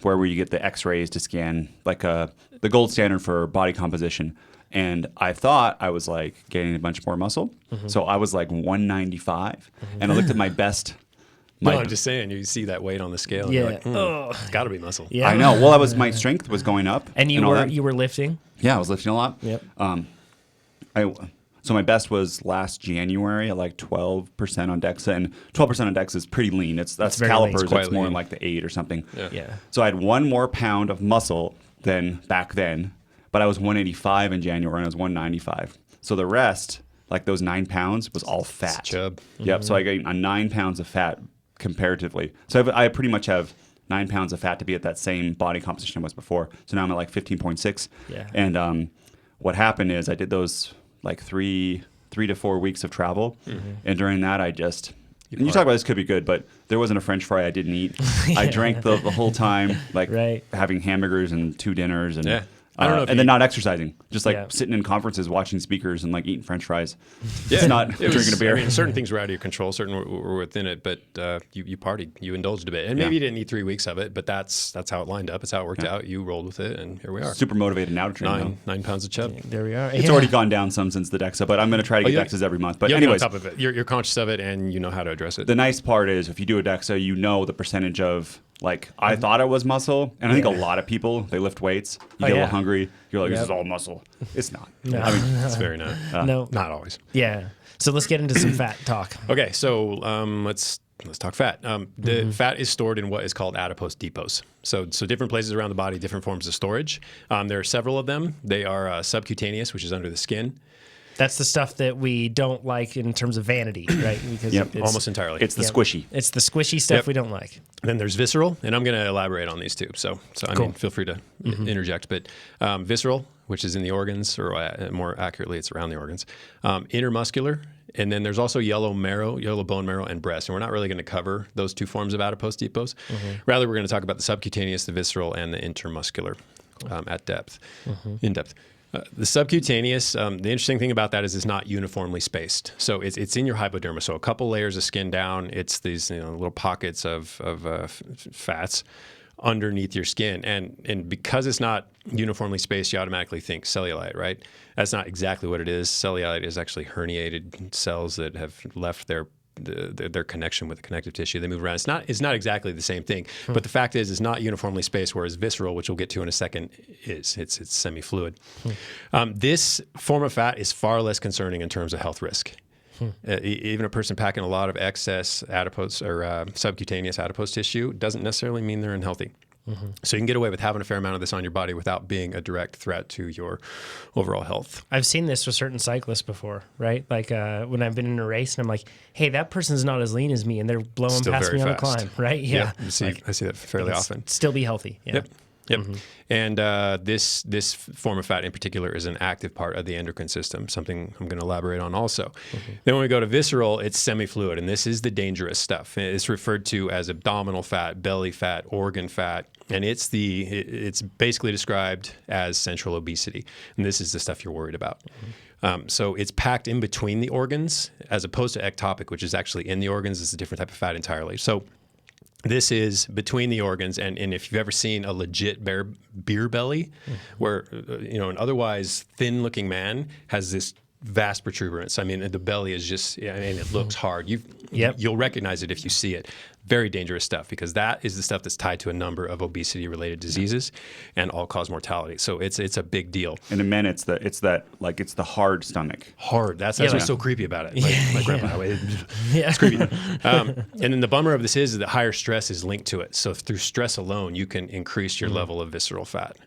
where you get the X-rays to scan the gold standard for body composition. And I thought I was gaining a bunch more muscle. So I was 195, and I looked at my best. no, I'm just saying, you see that weight on the scale. And Yeah. you're like, it's got to be muscle. Yeah. I know. Well, my strength was going up, And all that. you were lifting. Yeah, I was lifting a lot. Yep. So my best was last January at 12% on DEXA, and 12% on DEXA is pretty lean. That's very lean. calipers. It's quite That's more lean. in the 8 or something. Yeah. So I had 1 more pound of muscle than back then, but I was 185 in January and I was 195. So the rest, those 9 pounds, was all fat. Chub. Yep. So I gained 9 pounds of fat comparatively. So I pretty much have 9 pounds of fat to be at that same body composition I was before. So now I'm at 15.6. Yeah. And what happened is I did those 3 to 4 weeks of travel, and during that I just. And you talk about this could be good, but there wasn't a French fry I didn't eat. I drank the whole time, Right. having hamburgers and 2 dinners, and Yeah. I don't know if and then not exercising, just Yeah. sitting in conferences, watching speakers, and eating French fries. Yeah. It's not It was- drinking a beer. I mean, certain things were out of your control, certain were within it, but you partied, you indulged a bit, and maybe you didn't eat 3 weeks of it, but that's how it lined up. It's how it worked out. You rolled with it, and here we are. Super motivated now to train. though. 9 pounds of chub. There we are. It's already gone down some since the DEXA, but I'm going to try to get yeah. DEXAs every month. But You'll be on anyways, top of it. You're conscious of it, and you know how to address it. the nice part is if you do a DEXA, you know the percentage of I thought it was muscle, and I think a lot of people they lift weights, you get a yeah. little hungry, you're like, this Yep. is all muscle. It's not. No. I mean, It's very not. No. Not always. Yeah. So let's get into some fat talk. Okay, so let's talk fat. The fat is stored in what is called adipose depots. So different places around the body, different forms of storage. There are several of them. They are subcutaneous, which is under the skin. That's the stuff that we don't like in terms of vanity, right? Because Yep. Almost entirely. it's the squishy. It's the squishy stuff Yep. we don't like. Then there's visceral, and I'm going to elaborate on these two. So I Cool. mean, feel free to interject. But visceral, which is in the organs, or more accurately, it's around the organs. Intermuscular, and then there's also yellow bone marrow, and breast. And we're not really going to cover those 2 forms of adipose depots. Rather, we're going to talk about the subcutaneous, the visceral, and the intermuscular at depth, in depth. The subcutaneous, the interesting thing about that is it's not uniformly spaced. So it's in your hypodermis. So a couple layers of skin down, it's these little pockets of fats underneath your skin. And because it's not uniformly spaced, you automatically think cellulite, right? That's not exactly what it is. Cellulite is actually herniated cells that have left their connection with the connective tissue. They move around. It's not exactly the same thing, but the fact is it's not uniformly spaced, whereas visceral, which we'll get to in a second, is. It's semi-fluid. This form of fat is far less concerning in terms of health risk. Even a person packing a lot of excess adipose or subcutaneous adipose tissue doesn't necessarily mean they're unhealthy. So you can get away with having a fair amount of this on your body without being a direct threat to your overall health. I've seen this with certain cyclists before, right? When I've been in a race and I'm like, hey, that person's not as lean as me, and they're blowing Still past very me on a fast. climb, right? Yeah. I see that fairly often. Still be healthy. Yeah. Yep. Yep. And this form of fat in particular is an active part of the endocrine system, something I'm going to elaborate on also. Then when we go to visceral, it's semi-fluid, and this is the dangerous stuff. It's referred to as abdominal fat, belly fat, organ fat, and it's basically described as central obesity. And this is the stuff you're worried about. So it's packed in between the organs as opposed to ectopic, which is actually in the organs. It's a different type of fat entirely. So this is between the organs, and if you've ever seen a legit beer belly, where an otherwise thin-looking man has this vast protuberance. I mean, the belly is just, it looks hard. You'll recognize it if you see it. Very dangerous stuff, because that is the stuff that's tied to a number of obesity-related diseases and all-cause mortality. So it's a big deal. And in men, it's the hard stomach. Hard. That's what's so creepy about it. My grandpa, it's creepy. And then the bummer of this is that higher stress is linked to it. So through stress alone, you can increase your level of visceral fat.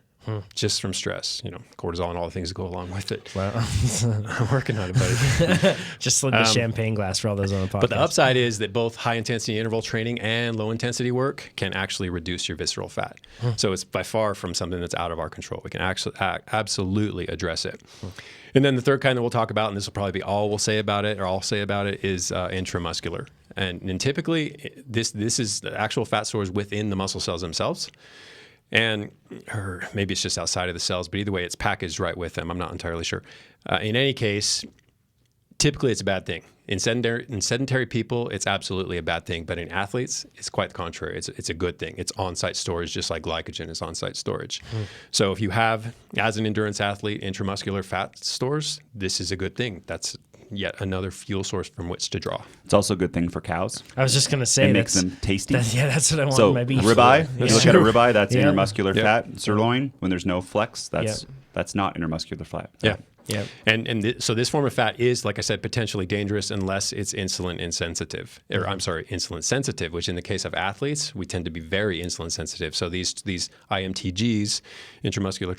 Just from stress, cortisol and all the things that go along with it. Wow. I'm working on it, buddy. Just slid the champagne glass for all those on the podcast. But the upside is that both high intensity interval training and low intensity work can actually reduce your visceral fat. So it's by far from something that's out of our control. We can actually absolutely address it. And then the third kind that we'll talk about, and this will probably be all we'll say about it, or I'll say about it, is intramuscular. And typically, this is the actual fat stores within the muscle cells themselves. Or maybe it's just outside of the cells, but either way, it's packaged right with them. I'm not entirely sure. In any case, typically it's a bad thing. In sedentary people, it's absolutely a bad thing. But in athletes, it's quite the contrary. It's a good thing. It's on-site storage, just like glycogen is on-site storage. So if you have, as an endurance athlete, intramuscular fat stores, this is a good thing. That's yet another fuel source from which to draw. It's also a good thing for cows. I was just going to say it makes them tasty. That's what I want. So in my beef. ribeye, if you look at a ribeye, that's intermuscular Yep. fat. Sirloin, when there's no flex, that's not intermuscular fat. Yeah. Yeah. So this form of fat is, like I said, potentially dangerous unless it's insulin insensitive, insulin sensitive, which in the case of athletes, we tend to be very insulin sensitive. So these IMTGs, intramuscular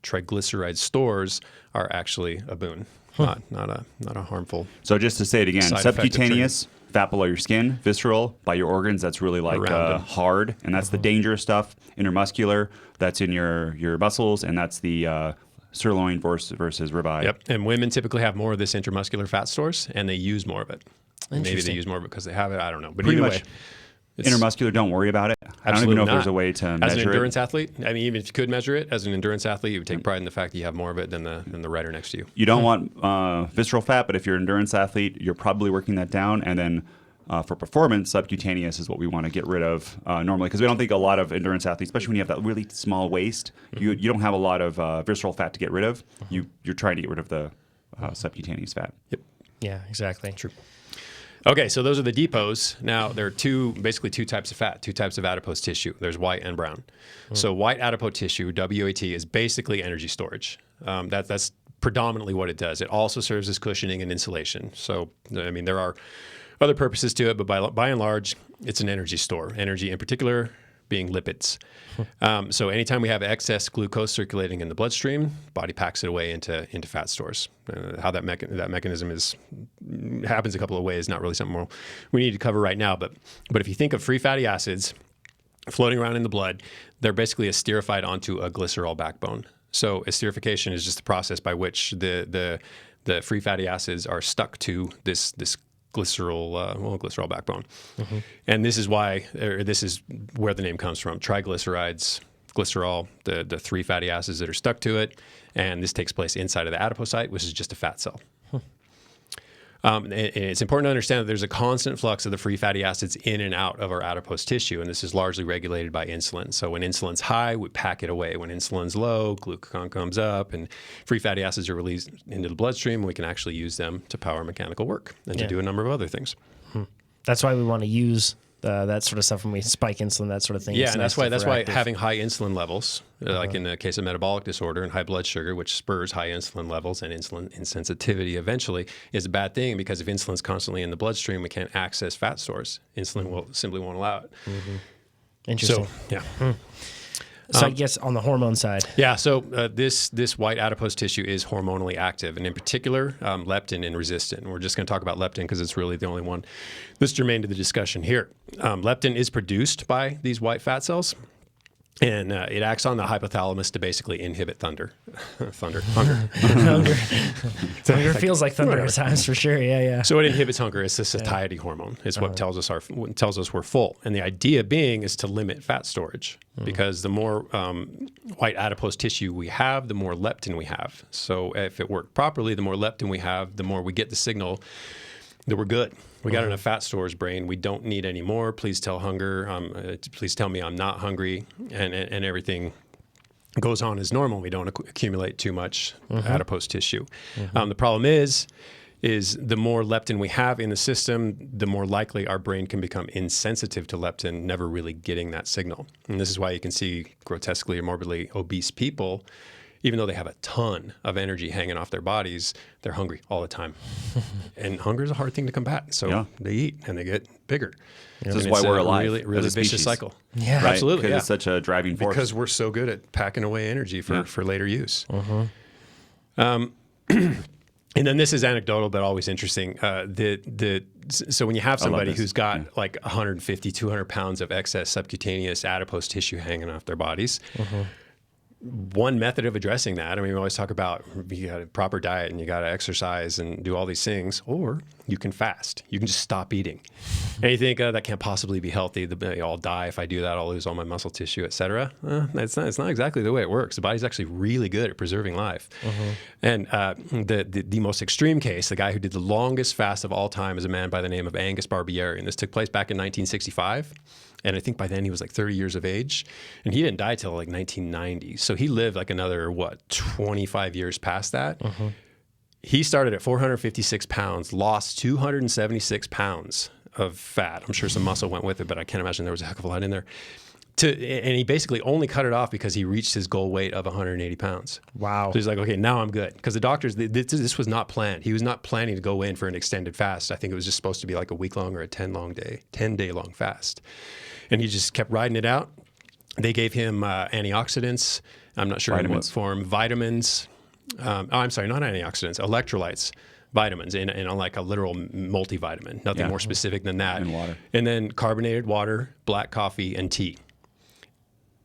triglyceride stores, are actually a boon, not a harmful. So just to say it again, subcutaneous, fat below your skin, visceral, by your organs, that's really like hard, and that's the dangerous stuff. Intermuscular, that's in your muscles, and that's the sirloin versus ribeye. Yep. And women typically have more of this intramuscular fat stores, and they use more of it. Maybe they use more of it because they have it. I don't know. But pretty either much, way, intermuscular, don't worry about it. I don't even know if there's a way to measure it. As an endurance athlete, I mean, even if you could measure it, as an endurance athlete, you would take pride in the fact that you have more of it than the rider next to you. You don't want visceral fat, but if you're an endurance athlete, you're probably working that down. And then for performance, subcutaneous is what we want to get rid of normally, because we don't think a lot of endurance athletes, especially when you have that really small waist, you don't have a lot of visceral fat to get rid of. You're trying to get rid of the subcutaneous fat. Yep. Yeah, exactly. True. Okay, so those are the depots. Now, there are basically two types of fat, two types of adipose tissue. There's white and brown. So white adipose tissue, WAT, is basically energy storage. That's predominantly what it does. It also serves as cushioning and insulation. So, I mean, there are other purposes to it, but by and large, it's an energy store. Energy in particular being lipids. So anytime we have excess glucose circulating in the bloodstream, body packs it away into fat stores. How that mechanism happens a couple of ways, not really something we need to cover right now. But if you think of free fatty acids floating around in the blood, they're basically esterified onto a glycerol backbone. So esterification is just the process by which the free fatty acids are stuck to this glycerol backbone. And this is where the name comes from. Triglycerides, glycerol, the three fatty acids that are stuck to it. And this takes place inside of the adipocyte, which is just a fat cell. And it's important to understand that there's a constant flux of the free fatty acids in and out of our adipose tissue, and this is largely regulated by insulin. So when insulin's high, we pack it away. When insulin's low, glucagon comes up, and free fatty acids are released into the bloodstream, and we can actually use them to power mechanical work and to do a number of other things. That's why we want to use that sort of stuff when we spike insulin, that sort of thing. Yeah, and that's why having high insulin levels, like in the case of metabolic disorder and high blood sugar, which spurs high insulin levels and insulin insensitivity eventually, is a bad thing, because if insulin's constantly in the bloodstream, we can't access fat stores. Insulin simply won't allow it. Interesting. So, yeah. So I guess on the hormone side. Yeah, so this white adipose tissue is hormonally active, and in particular, leptin and resistant. And we're just going to talk about leptin because it's really the only one that's germane to the discussion here. Leptin is produced by these white fat cells, And it acts on the hypothalamus to basically inhibit hunger. Hunger feels like thunder at times for sure. Yeah, yeah. So it inhibits hunger. It's the satiety hormone. It's what tells us we're full. And the idea being is to limit fat storage because the more white adipose tissue we have, the more leptin we have. So if it worked properly, the more leptin we have, the more we get the signal that we're good. We got enough fat stores, brain. We don't need any more. Please tell hunger. Please tell me I'm not hungry, and everything goes on as normal. We don't accumulate too much adipose tissue. The problem is the more leptin we have in the system, the more likely our brain can become insensitive to leptin, never really getting that signal. And this is why you can see grotesquely or morbidly obese people. Even though they have a ton of energy hanging off their bodies, they're hungry all the time. And hunger is a hard thing to combat. So they eat and they get bigger. This is why we're alive. Really as a vicious species. cycle. Yeah, Right? Absolutely. Because Yeah. it's such a driving force. Because we're so good at packing away energy for later use. And then this is anecdotal, but always interesting. So when you have somebody who's got like 150, 200 pounds of excess subcutaneous adipose tissue hanging off their bodies, one method of addressing that, I mean, we always talk about you got a proper diet and you got to exercise and do all these things, or you can fast. You can just stop eating. And you think, that can't possibly be healthy. I'll die if I do that. I'll lose all my muscle tissue, et cetera. It's not exactly the way it works. The body's actually really good at preserving life. And the most extreme case, the guy who did the longest fast of all time is a man by the name of Angus Barbieri. And this took place back in 1965. And I think by then he was like 30 years of age. And he didn't die till like 1990. So he lived like another, 25 years past that. He started at 456 pounds, lost 276 pounds of fat. I'm sure some muscle went with it, but I can't imagine there was a heck of a lot in there. And he basically only cut it off because he reached his goal weight of 180 pounds. Wow. So he's like, okay, now I'm good. Because the doctors, this was not planned. He was not planning to go in for an extended fast. I think it was just supposed to be like a week long or a 10-day long fast. And he just kept riding it out. They gave him antioxidants. I'm not sure in what form. Vitamins. I'm sorry, not antioxidants. Electrolytes. Vitamins and like a literal multivitamin. Nothing more specific than that. And water. And then carbonated water, black coffee, and tea.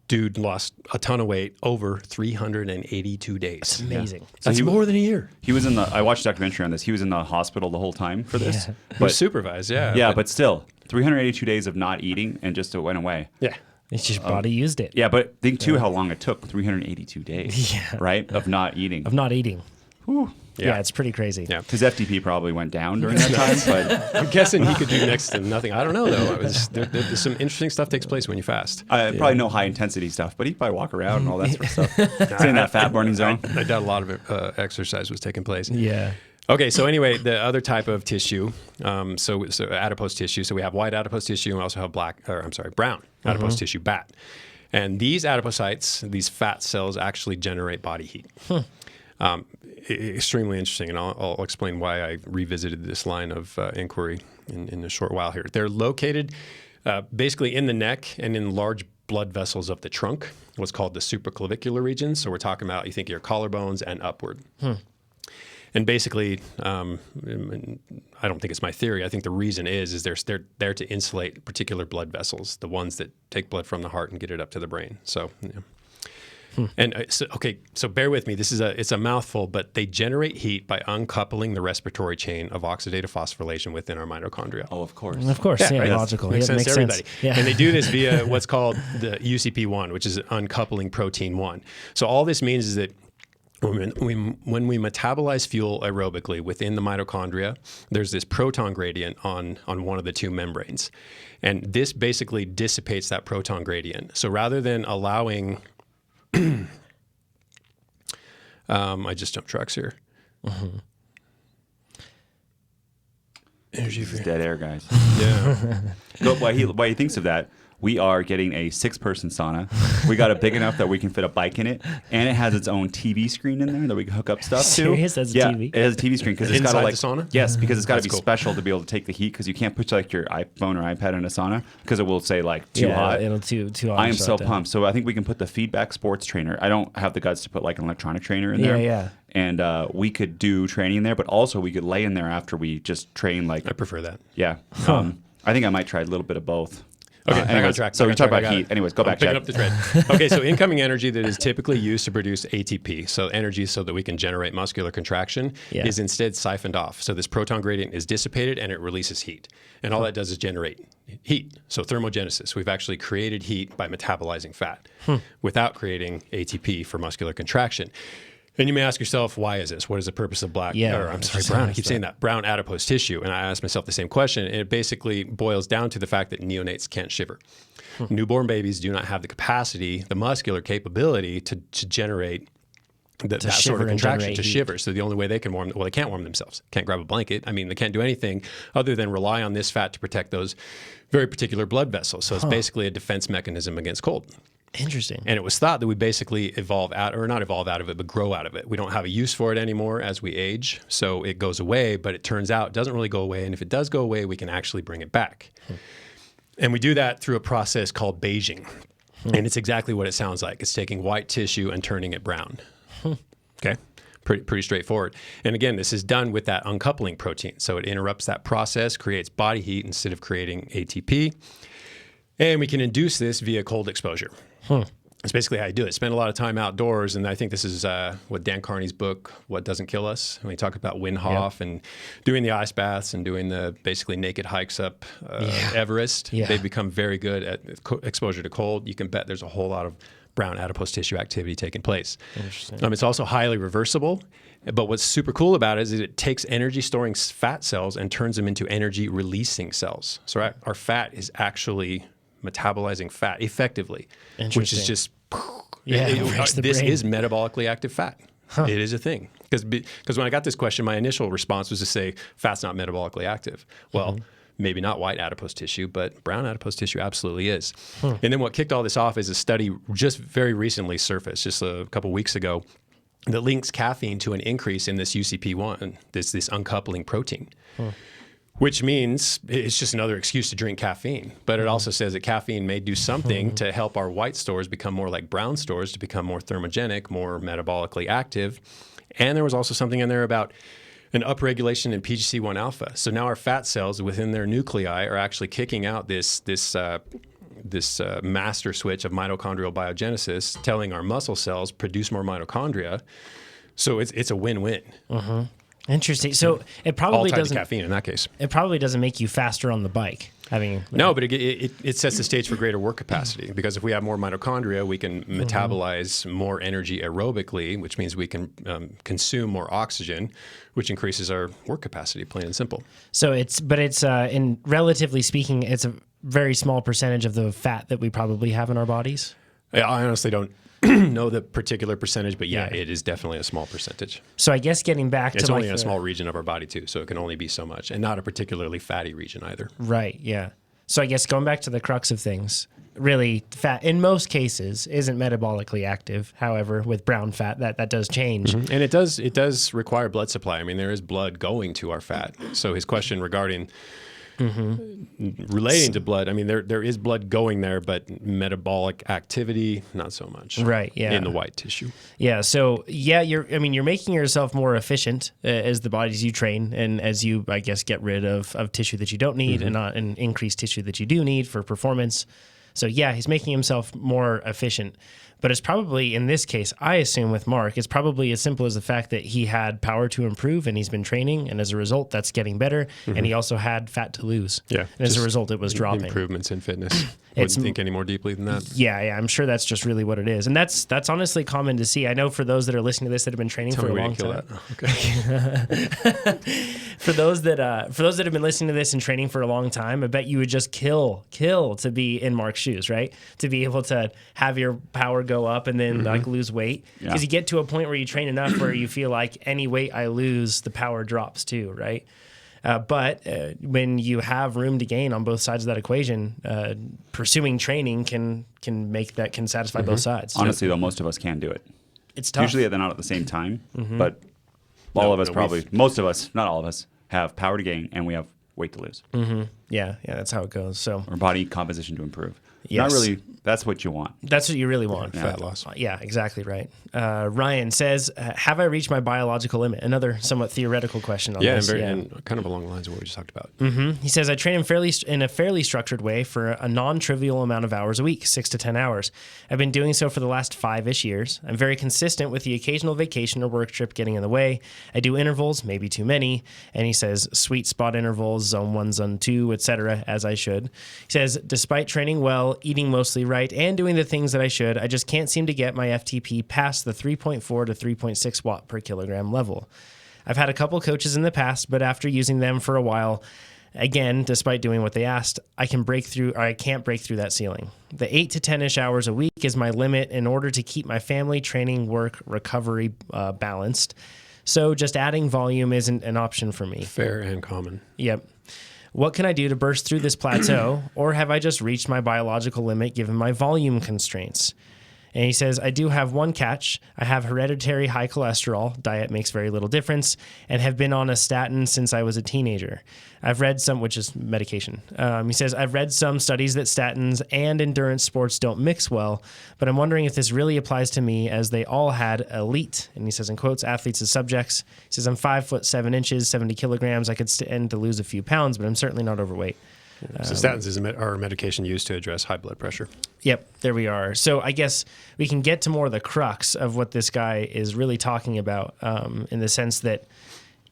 Dude lost a ton of weight over 382 days. That's amazing. That's more than a year. He was I watched a documentary on this. He was in the hospital the whole time for this. Yeah. He was supervised, yeah. Yeah, but still, 382 days of not eating and just it went away. Yeah. It's just body used it. Yeah, but think too how long it took. 382 days. Yeah. Right? Of not eating. Of not eating. Whew. Yeah, it's pretty crazy. Yeah. His FTP probably went down during that time, but I'm guessing he could do next to nothing. I don't know, though. There's some interesting stuff takes place when you fast. probably no high intensity stuff, but he'd probably walk around and all that sort of stuff. It's in that fat burning zone. I doubt a lot of exercise was taking place. Yeah. Okay, so anyway, the other type of tissue, so adipose tissue. So we have white adipose tissue, and we also have brown adipose tissue, BAT. And these adipocytes, these fat cells, actually generate body heat. Extremely interesting, and I'll explain why I revisited this line of inquiry in a short while here. They're located basically in the neck and in large blood vessels of the trunk, what's called the supraclavicular region. So we're talking about, you think your collarbones and upward. And basically, I don't think it's my theory. I think the reason is they're there to insulate particular blood vessels, the ones that take blood from the heart and get it up to the brain. So, yeah. And so bear with me. It's a mouthful, but they generate heat by uncoupling the respiratory chain of oxidative phosphorylation within our mitochondria. Oh, of course. Of course, yeah, right? logical. Makes sense to everybody. Yeah. And they do this via what's called the UCP1, which is uncoupling protein 1. So all this means is that when we metabolize fuel aerobically within the mitochondria, there's this proton gradient on one of the two membranes. And this basically dissipates that proton gradient. So rather than allowing... I just jumped tracks here. Energy It's dead air, guys. Yeah. So why he thinks of that, we are getting a 6-person sauna. We got it big enough that we can fit a bike in it, and it has its own TV screen in there that we can hook up stuff to. Serious? That's a TV? It has a TV screen because it's got to Inside the sauna? Yes, because it's got to be That's cool. special to be able to take the heat because you can't put like your iPhone or iPad in a sauna because it will say like too hot. It'll too hot. I am so pumped. So I think we can put the feedback sports trainer. I don't have the guts to put like an electronic trainer in there. Yeah. And we could do training in there, but also we could lay in there after we just train. Like I prefer that. yeah. I think I might try a little bit of both. Okay, back on track. So we back on talked track, about I got heat. it. Anyways, go I'm back, picking Chad. up the thread. Okay, so incoming energy that is typically used to produce ATP, so energy so that we can generate muscular contraction, Yeah. is instead siphoned off. So this proton gradient is dissipated and it releases heat. And all that does is generate heat. So thermogenesis. We've actually created heat by metabolizing fat without creating ATP for muscular contraction. And you may ask yourself, why is this? What is the purpose of brown? I keep saying that. Brown adipose tissue. And I asked myself the same question. And it basically boils down to the fact that neonates can't shiver. Newborn babies do not have the capacity, the muscular capability to generate that sort of contraction, to shiver. So the only way they can they can't warm themselves. Can't grab a blanket. I mean, they can't do anything other than rely on this fat to protect those very particular blood vessels. So it's basically a defense mechanism against cold. Interesting. And it was thought that we basically grow out of it. We don't have a use for it anymore as we age. So it goes away, but it turns out it doesn't really go away. And if it does go away, we can actually bring it back. And we do that through a process called beiging. And it's exactly what it sounds like. It's taking white tissue and turning it brown. Okay. Pretty straightforward. And again, this is done with that uncoupling protein. So it interrupts that process, creates body heat instead of creating ATP. And we can induce this via cold exposure. That's basically how you do it. Spend a lot of time outdoors, and I think this is what Dan Carney's book, What Doesn't Kill Us, when he talked about Wim Hof and doing the ice baths and doing the basically naked hikes up Everest. They've become very good at exposure to cold. You can bet there's a whole lot of brown adipose tissue activity taking place. Interesting. It's also highly reversible. But what's super cool about it is it takes energy storing fat cells and turns them into energy releasing cells. So our fat is actually metabolizing fat effectively, which is just this is metabolically active fat. It is a thing. Because when I got this question, my initial response was to say fat's not metabolically active. Well, maybe not white adipose tissue, but brown adipose tissue absolutely is. And then what kicked all this off is a study just very recently surfaced, just a couple weeks ago, that links caffeine to an increase in this UCP1, this uncoupling protein. Which means it's just another excuse to drink caffeine. But it also says that caffeine may do something to help our white stores become more like brown stores, to become more thermogenic, more metabolically active. And there was also something in there about an upregulation in PGC1 alpha. So now our fat cells within their nuclei are actually kicking out this master switch of mitochondrial biogenesis, telling our muscle cells produce more mitochondria. So it's a win-win. Interesting. So it probably all tied doesn't to caffeine in that case. It probably doesn't make you faster on the bike. No, but it sets the stage for greater work capacity, because if we have more mitochondria, we can metabolize more energy aerobically, which means we can consume more oxygen, which increases our work capacity, plain and simple. So it's in relatively speaking, it's a very small percentage of the fat that we probably have in our bodies. Yeah, I honestly don't know the particular percentage, but it is definitely a small percentage. So I guess getting back it's to only in a small region of our body too, so it can only be so much, and not a particularly fatty region either. Right. Yeah. So I guess going back to the crux of things, really, fat in most cases isn't metabolically active. However, with brown fat, that does change, and it does require blood supply. I mean, there is blood going to our fat. So his question regarding relating to blood, I mean, there is blood going there, but metabolic activity, not so much. Right. Yeah. In the white tissue. Yeah. So you're making yourself more efficient as the bodies you train, and as you, I guess, get rid of tissue that you don't need and increase tissue that you do need for performance. So he's making himself more efficient. But it's probably, in this case, I assume with Mark, it's probably as simple as the fact that he had power to improve and he's been training, and as a result, that's getting better. And he also had fat to lose. Yeah. And as a result, it was dropping. Improvements in fitness. Wouldn't think any more deeply than that. Yeah, I'm sure that's just really what it is. And that's honestly common to see. I know for those that are listening to this that have been training for a long time. For those that have been listening to this and training for a long time, I bet you would just kill to be in Mark's shoes, right? To be able to have your power go up and then like lose weight. Because you get to a point where you train enough where you feel like any weight I lose, the power drops too, right? But when you have room to gain on both sides of that equation, pursuing training can satisfy both sides. Honestly, though, most of us can do it. It's tough. Usually they're not at the same time, but most of us, not all of us, have power to gain and we have weight to lose. Yeah, that's how it goes. So or body composition to improve. Not really. That's what you want. That's what you really want. Fat loss. Yeah, exactly right. Ryan says, have I reached my biological limit? Another somewhat theoretical question on this. And kind of along the lines of what we just talked about. He says, I train in a fairly structured way for a non-trivial amount of hours a week, 6 to 10 hours. I've been doing so for the last 5-ish years. I'm very consistent with the occasional vacation or work trip getting in the way. I do intervals, maybe too many. And he says, sweet spot intervals, zone 1, zone 2, etc., as I should. He says, despite training well, eating mostly right, and doing the things that I should, I just can't seem to get my FTP past the 3.4 to 3.6 watt per kilogram level. I've had a couple coaches in the past, but after using them for a while, again, despite doing what they asked, I can't break through that ceiling. The 8 to 10-ish hours a week is my limit in order to keep my family, training, work, recovery balanced. So just adding volume isn't an option for me. Fair and common. Yep. What can I do to burst through this plateau, or have I just reached my biological limit given my volume constraints? And he says, I do have one catch. I have hereditary high cholesterol. Diet makes very little difference, and have been on a statin since I was a teenager. I've read some, which is medication. He says, I've read some studies that statins and endurance sports don't mix well, but I'm wondering if this really applies to me, as they all had elite, and he says in quotes, athletes as subjects. He says, I'm 5'7", 70 kilograms. I could stand to lose a few pounds, but I'm certainly not overweight. So statins are medication used to address high blood pressure. Yep, there we are. So I guess we can get to more of the crux of what this guy is really talking about, in the sense that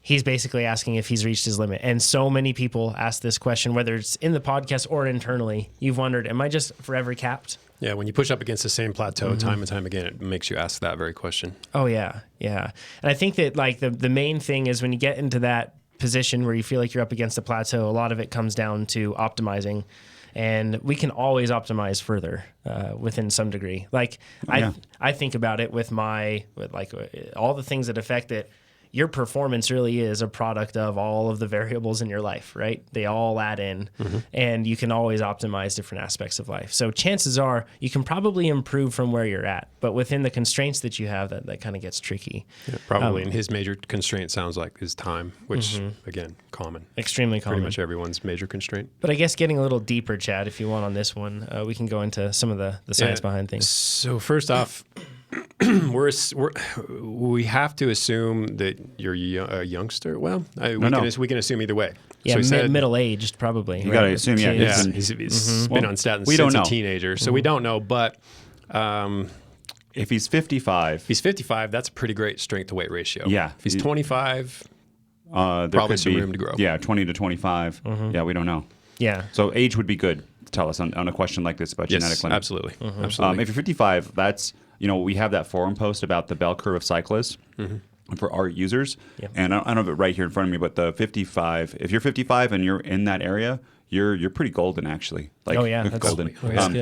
he's basically asking if he's reached his limit. And so many people ask this question, whether it's in the podcast or internally. You've wondered, am I just forever capped? Yeah, when you push up against the same plateau time and time again, it makes you ask that very question. Oh, yeah. And I think that like the main thing is when you get into that position where you feel like you're up against a plateau, a lot of it comes down to optimizing, and we can always optimize further within some degree. Like I think about it with all the things that affect it. Your performance really is a product of all of the variables in your life, right? They all add in, and you can always optimize different aspects of life. So chances are you can probably improve from where you're at, but within the constraints that you have, that kind of gets tricky. Yeah, probably. And his major constraint sounds like is time, which again, common. Extremely common. Pretty much everyone's major constraint. But I guess getting a little deeper, Chad, if you want on this one, we can go into some of the science behind things. So first off, we have to assume that you're a youngster. Well, we can assume either way. Yeah, so middle-aged probably. You got to assume, he's been on statins since a teenager, so we don't know. But if he's 55, that's a pretty great strength to weight ratio. Yeah. If he's 25, there probably could some be room to grow. Yeah, 20 to 25. Yeah, we don't know. Yeah. So age would be good to tell us on a question like this about genetic limit. Absolutely. Absolutely. If you're 55, that's, we have that forum post about the bell curve of cyclists for our users. Yep. And I don't have it right here in front of me, but the 55, if you're 55 and you're in that area, you're pretty golden, actually. Like, that's golden.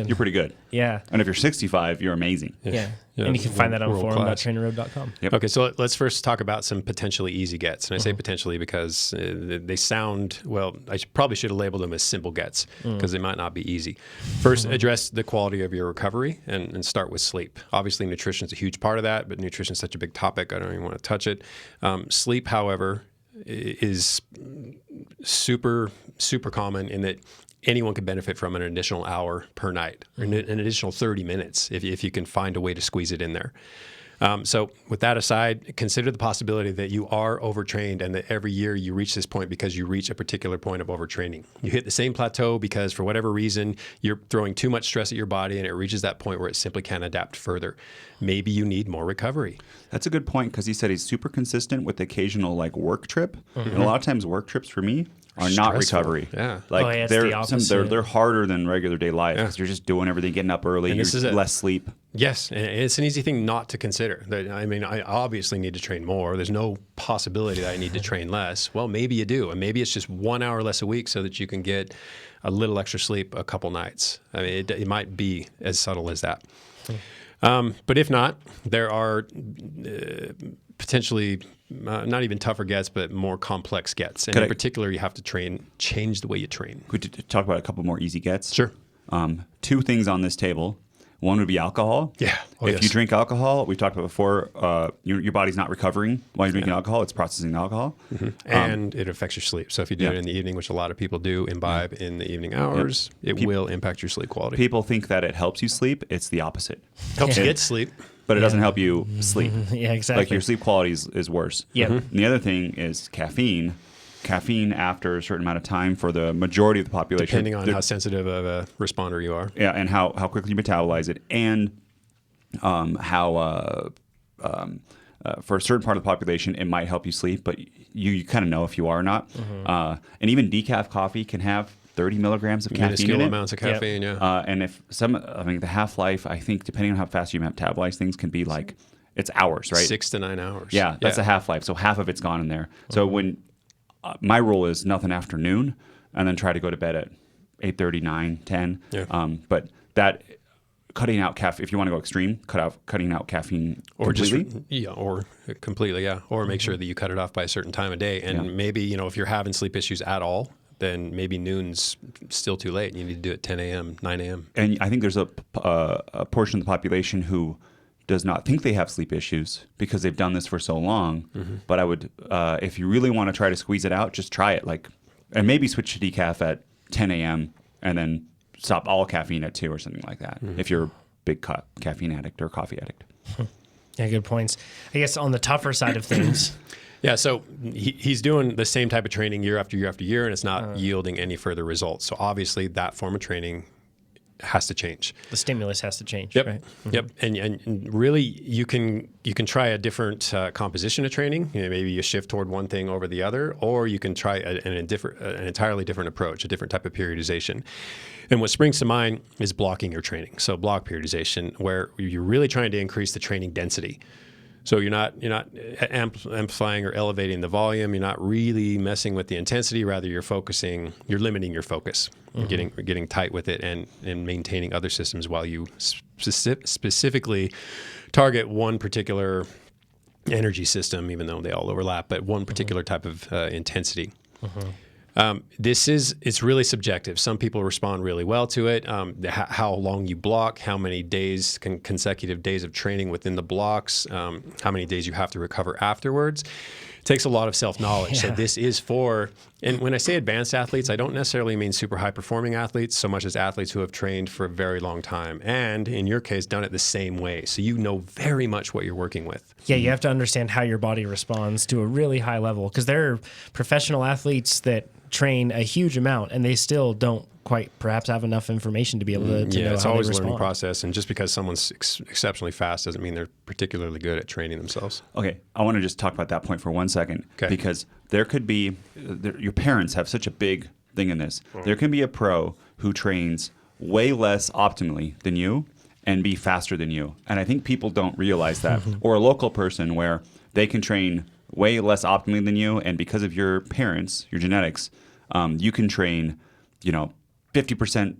You're pretty good. Yeah. And if you're 65, you're amazing. Yeah. And you can find that on forum.trainerroad.com. Yep. Okay, so let's first talk about some potentially easy gets. And I say potentially because they sound, well, probably should have labeled them as simple gets because they might not be easy. First, address the quality of your recovery and start with sleep. Obviously, nutrition is a huge part of that, but nutrition is such a big topic, I don't even want to touch it. Sleep, however, is super, super common in that anyone can benefit from an additional hour per night, or an additional 30 minutes if you can find a way to squeeze it in there. So with that aside, consider the possibility that you are overtrained and that every year you reach this point because you reach a particular point of overtraining. You hit the same plateau because for whatever reason, you're throwing too much stress at your body and it reaches that point where it simply can't adapt further. Maybe you need more recovery. That's a good point because he said he's super consistent with the occasional work trip. And a lot of times work trips for me are not recovery. Yeah. They're harder than regular day life because you're just doing everything, getting up early, less sleep. Yes, and it's an easy thing not to consider. I mean, I obviously need to train more. There's no possibility that I need to train less. Well, maybe you do, and maybe it's just 1 hour less a week so that you can get a little extra sleep a couple nights. I mean, it might be as subtle as that. But if not, there are potentially not even tougher gets, but more complex gets. And in particular, you have to change the way you train. Could you talk about a couple more easy gets? Sure. 2 things on this table. One would be alcohol. Yeah. If you drink alcohol, we've talked about before, your body's not recovering while you're drinking alcohol. It's processing the alcohol. And it affects your sleep. So if you do it in the evening, which a lot of people do, imbibe in the evening hours, it will impact your sleep quality. People think that it helps you sleep. It's the opposite. Helps you get sleep. But it doesn't help you sleep. Yeah, exactly. Like your sleep quality is worse. Yep. And the other thing is caffeine. Caffeine after a certain amount of time for the majority of the population. Depending on how sensitive of a responder you are. Yeah, and how quickly you metabolize it, and how for a certain part of the population it might help you sleep, but you kind of know if you are or not. And even decaf coffee can have 30 milligrams of caffeine in it. Amounts of caffeine, And if the half-life, I think, depending on how fast you metabolize things, can be like, it's hours, right? 6 to 9 hours. Yeah, that's a half-life. So half of it's gone in there. So when my rule is nothing after noon, and then try to go to bed at 8:30, 9, 10. Yeah. But that cutting out caffeine, if you want to go extreme, cutting out caffeine completely. Or completely, yeah. Or make sure that you cut it off by a certain time of day. And maybe, if you're having sleep issues at all, then maybe noon's still too late. You need to do it 10 a.m., 9 a.m. And I think there's a portion of the population who does not think they have sleep issues because they've done this for so long. But I would, if you really want to try to squeeze it out, just try it. And maybe switch to decaf at 10 a.m. and then stop all caffeine at 2 or something like that. If you're a big caffeine addict or coffee addict. Yeah, good points. I guess on the tougher side of things. Yeah, so he's doing the same type of training year after year after year, and it's not yielding any further results. So obviously that form of training has to change. The stimulus has to change. Yep. Right? Yep. And really, you can try a different composition of training. Maybe you shift toward one thing over the other, or you can try an entirely different approach, a different type of periodization. And what springs to mind is blocking your training. So block periodization, where you're really trying to increase the training density. So you're not amplifying or elevating the volume. You're not really messing with the intensity. Rather, you're limiting your focus. You're getting tight with it and maintaining other systems while you specifically target one particular energy system, even though they all overlap, but one particular type of intensity. It's really subjective. Some people respond really well to it. How long you block, how many days, consecutive days of training within the blocks, how many days you have to recover afterwards. It takes a lot of self-knowledge. Yeah. So this is for, and when I say advanced athletes, I don't necessarily mean super high-performing athletes so much as athletes who have trained for a very long time and, in your case, done it the same way. So you know very much what you're working with. Yeah, you have to understand how your body responds to a really high level, because there are professional athletes that train a huge amount and they still don't quite perhaps have enough information to be able to know it's how always they a learning respond. process, and just because someone's exceptionally fast doesn't mean they're particularly good at training themselves. Okay, I want to just talk about that point for 1 second, because there could be, your parents have such a big thing in this. There can be a pro who trains way less optimally than you and be faster than you, and I think people don't realize that. Or a local person where they can train way less optimally than you, and because of your parents, your genetics, you can train, 50%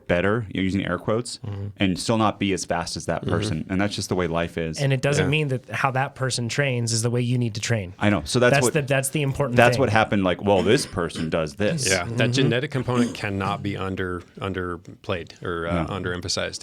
better, you're using air quotes, and still not be as fast as that person. And that's just the way life is. And it doesn't mean that how that person trains is the way you need to train. I know. So that's the important thing. That's what happened. Like, well, this person does this. Yeah, that genetic component cannot be underplayed or underemphasized.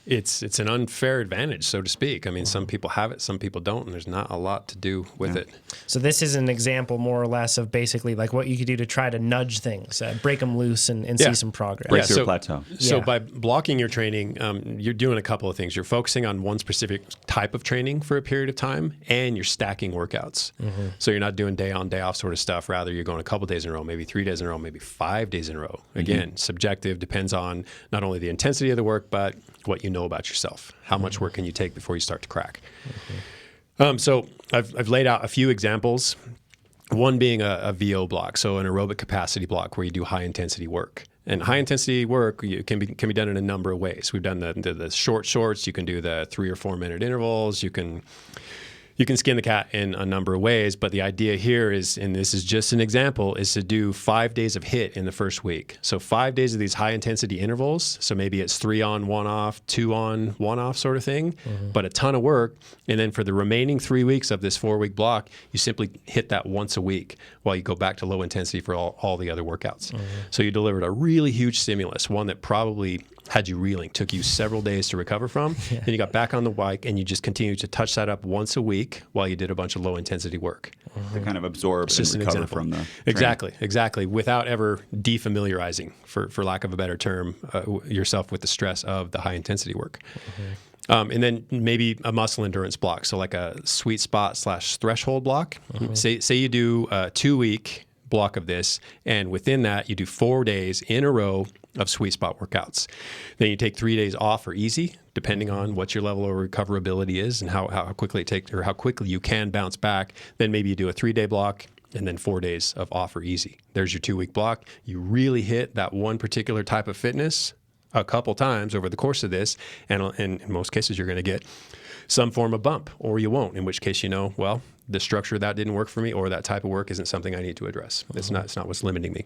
It's an unfair advantage, so to speak. I mean, some people have it, some people don't, and there's not a lot to do with it. So this is an example, more or less, of basically like what you could do to try to nudge things, break them loose, and see some progress. Break through a plateau. So by blocking your training, you're doing a couple of things. You're focusing on one specific type of training for a period of time, and you're stacking workouts. So you're not doing day on, day off sort of stuff. Rather, you're going a couple days in a row, maybe 3 days in a row, maybe 5 days in a row. Again, subjective, depends on not only the intensity of the work, but what you know about yourself. How much work can you take before you start to crack? So I've laid out a few examples. One being a VO block, so an aerobic capacity block where you do high intensity work. And high intensity work can be done in a number of ways. We've done the shorts. You can do the 3 or 4 minute intervals. You can skin the cat in a number of ways, but the idea here is, and this is just an example, is to do 5 days of HIIT in the first week. So 5 days of these high intensity intervals. So maybe it's 3 on, 1 off, 2 on, 1 off sort of thing, but a ton of work. And then for the remaining 3 weeks of this 4-week block, you simply hit that once a week while you go back to low intensity for all the other workouts. So you delivered a really huge stimulus, one that probably had you reeling, took you several days to recover from. Then you got back on the bike and you just continued to touch that up once a week while you did a bunch of low intensity work. To kind of absorb and recover from the Exactly. Without ever defamiliarizing, for lack of a better term, yourself with the stress of the high intensity work. And then maybe a muscle endurance block. So like a sweet spot / threshold block. Say you do a 2-week block of this, and within that you do 4 days in a row of sweet spot workouts. Then you take 3 days off or easy, depending on what your level of recoverability is and how quickly it takes, or how quickly you can bounce back. Then maybe you do a 3-day block and then 4 days of off or easy. There's your 2-week block. You really hit that one particular type of fitness a couple times over the course of this, and in most cases you're going to get some form of bump, or you won't, in which case, well, the structure of that didn't work for me, or that type of work isn't something I need to address. It's not what's limiting me.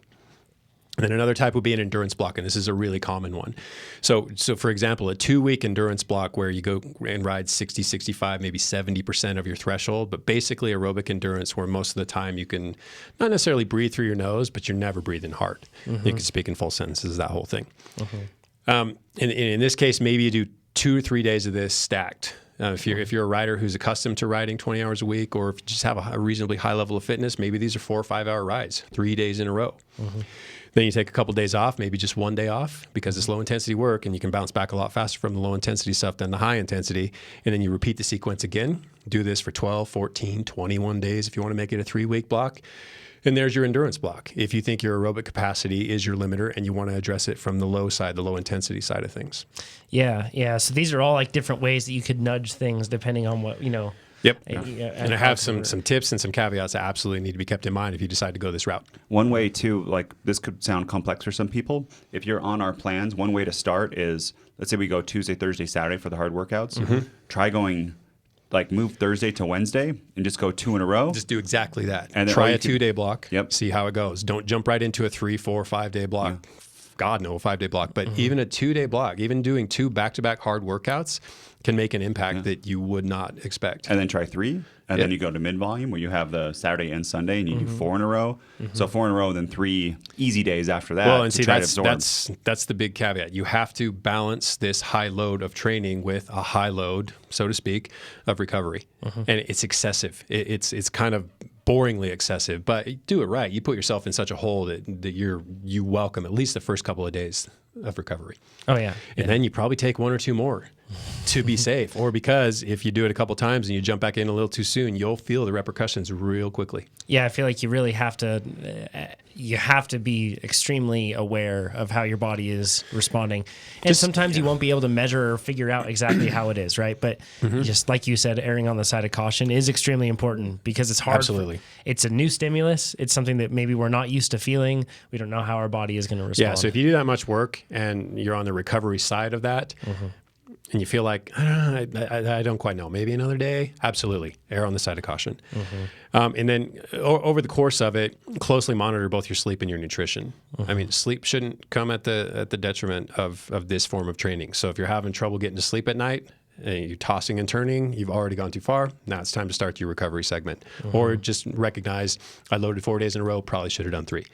And then another type would be an endurance block, and this is a really common one. So for example, a 2-week endurance block where you go and ride 60, 65, maybe 70% of your threshold, but basically aerobic endurance where most of the time you can not necessarily breathe through your nose, but you're never breathing hard. You can speak in full sentences, that whole thing. In this case, maybe you do 2 or 3 days of this stacked. If you're a rider who's accustomed to riding 20 hours a week, or if you just have a reasonably high level of fitness, maybe these are 4 or 5 hour rides, 3 days in a row. Then you take a couple days off, maybe just 1 day off, because it's low intensity work and you can bounce back a lot faster from the low intensity stuff than the high intensity. And then you repeat the sequence again. Do this for 12, 14, 21 days if you want to make it a 3-week block. And there's your endurance block. If you think your aerobic capacity is your limiter and you want to address it from the low side, the low intensity side of things. Yeah. So these are all like different ways that you could nudge things depending on what, Yep. And I have some tips and some caveats that absolutely need to be kept in mind if you decide to go this route. One way too, like this could sound complex for some people. If you're on our plans, one way to start is, let's say we go Tuesday, Thursday, Saturday for the hard workouts. Try going, like move Thursday to Wednesday and just go 2 in a row. Just do exactly that. And try a 2-day block. Yep. See how it goes. Don't jump right into a 3, 4, 5-day block. Yeah. God, no, a 5-day block. But even a 2-day block, even doing 2 back-to-back hard workouts can make an impact that you would not expect. And then try 3. And then you go to mid-volume where you have the Saturday and Sunday and you do 4 in a row. So 4 in a row, then 3 easy days after that. Well, and see, that's the big caveat. You have to balance this high load of training with a high load, so to speak, of recovery. And it's excessive. It's kind of boringly excessive, but do it right. You put yourself in such a hole that you welcome at least the first couple of days of recovery. Oh yeah. And then you probably take 1 or 2 more to be safe, or because if you do it a couple times and you jump back in a little too soon, you'll feel the repercussions real quickly. Yeah, I feel like you really have to be extremely aware of how your body is responding. And sometimes you won't be able to measure or figure out exactly how it is, right? But just like you said, erring on the side of caution is extremely important because it's hard. Absolutely. It's a new stimulus. It's something that maybe we're not used to feeling. We don't know how our body is going to respond. Yeah, so if you do that much work and you're on the recovery side of that, and you feel like, I don't quite know, maybe another day, absolutely, err on the side of caution. And then over the course of it, closely monitor both your sleep and your nutrition. I mean, sleep shouldn't come at the detriment of this form of training. So if you're having trouble getting to sleep at night, and you're tossing and turning, you've already gone too far. Now it's time to start your recovery segment. Or just recognize, I loaded 4 days in a row, probably should have done 3.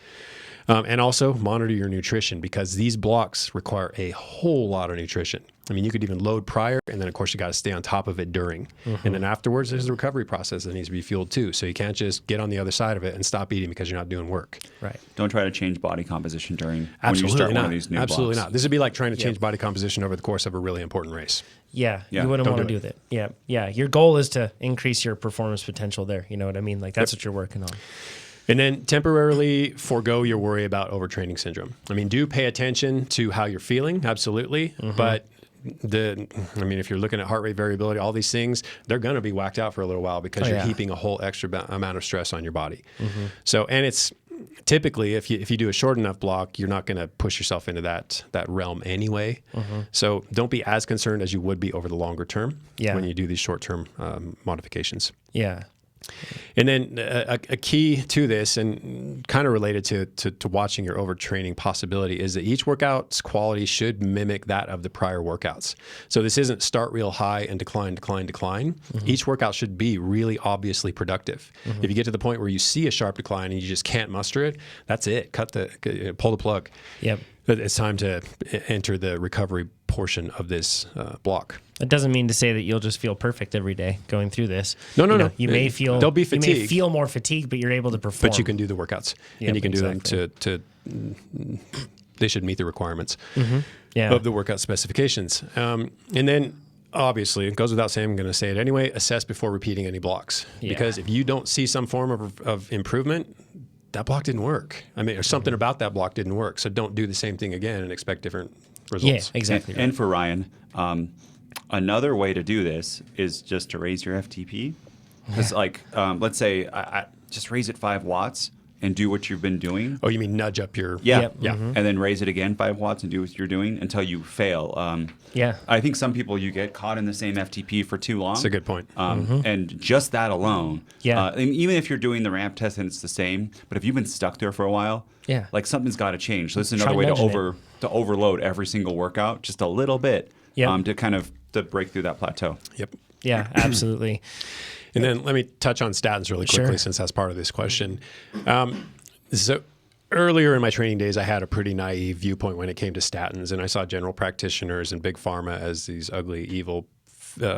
And also monitor your nutrition, because these blocks require a whole lot of nutrition. I mean, you could even load prior, and then of course you got to stay on top of it during. And then afterwards, there's a recovery process that needs to be fueled too. So you can't just get on the other side of it and stop eating because you're not doing work. Right. Don't try to change body composition when Absolutely you start not. one of these new Absolutely blocks. not. This would be like trying to change body composition over the course of a really important race. Yeah, you wouldn't want to do that. Yeah. Your goal is to increase your performance potential there. You know what I mean? Like that's what you're working on. And then temporarily forego your worry about overtraining syndrome. I mean, do pay attention to how you're feeling, absolutely. But if you're looking at heart rate variability, all these things, they're going to be whacked out for a little while because you're heaping a whole extra amount of stress on your body. So, and it's typically, if you do a short enough block, you're not going to push yourself into that realm anyway. So don't be as concerned as you would be over the longer term when you do these short-term modifications. Yeah. And then a key to this, and kind of related to watching your overtraining possibility, is that each workout's quality should mimic that of the prior workouts. So this isn't start real high and decline. Each workout should be really obviously productive. If you get to the point where you see a sharp decline and you just can't muster it, that's it. Pull the plug. Yep. it's time to enter the recovery portion of this block. It doesn't mean to say that you'll just feel perfect every day going through this. No. You may feel There'll be You fatigue. may feel more fatigue, but you're able to perform. But you can do the workouts, and you can do them to. They should meet the requirements of the workout specifications. And then, obviously, it goes without saying, I'm going to say it anyway, assess before repeating any blocks. Yeah. Because if you don't see some form of improvement, that block didn't work. I mean, or something about that block didn't work. So don't do the same thing again and expect different results. Yeah, exactly. And for Ryan, another way to do this is just to raise your FTP. Because, let's say I just raise it 5 watts and do what you've been doing. Oh, you mean nudge up your... Yeah. Yep. Yeah. And then raise it again 5 watts and do what you're doing until you fail. Yeah. I think some people, you get caught in the same FTP for too long. That's a good point. And just that alone. Yeah. And even if you're doing the ramp test and it's the same, but if you've been stuck there for a while, Yeah. like something's got to change. So this is Try another way nudging to overload every single workout just a little bit Yep. to kind of to break through that plateau. Yep. Yeah, absolutely. And then let me touch on statins really quickly, Sure. since that's part of this question. So earlier in my training days, I had a pretty naive viewpoint when it came to statins, and I saw general practitioners and big pharma as these ugly, evil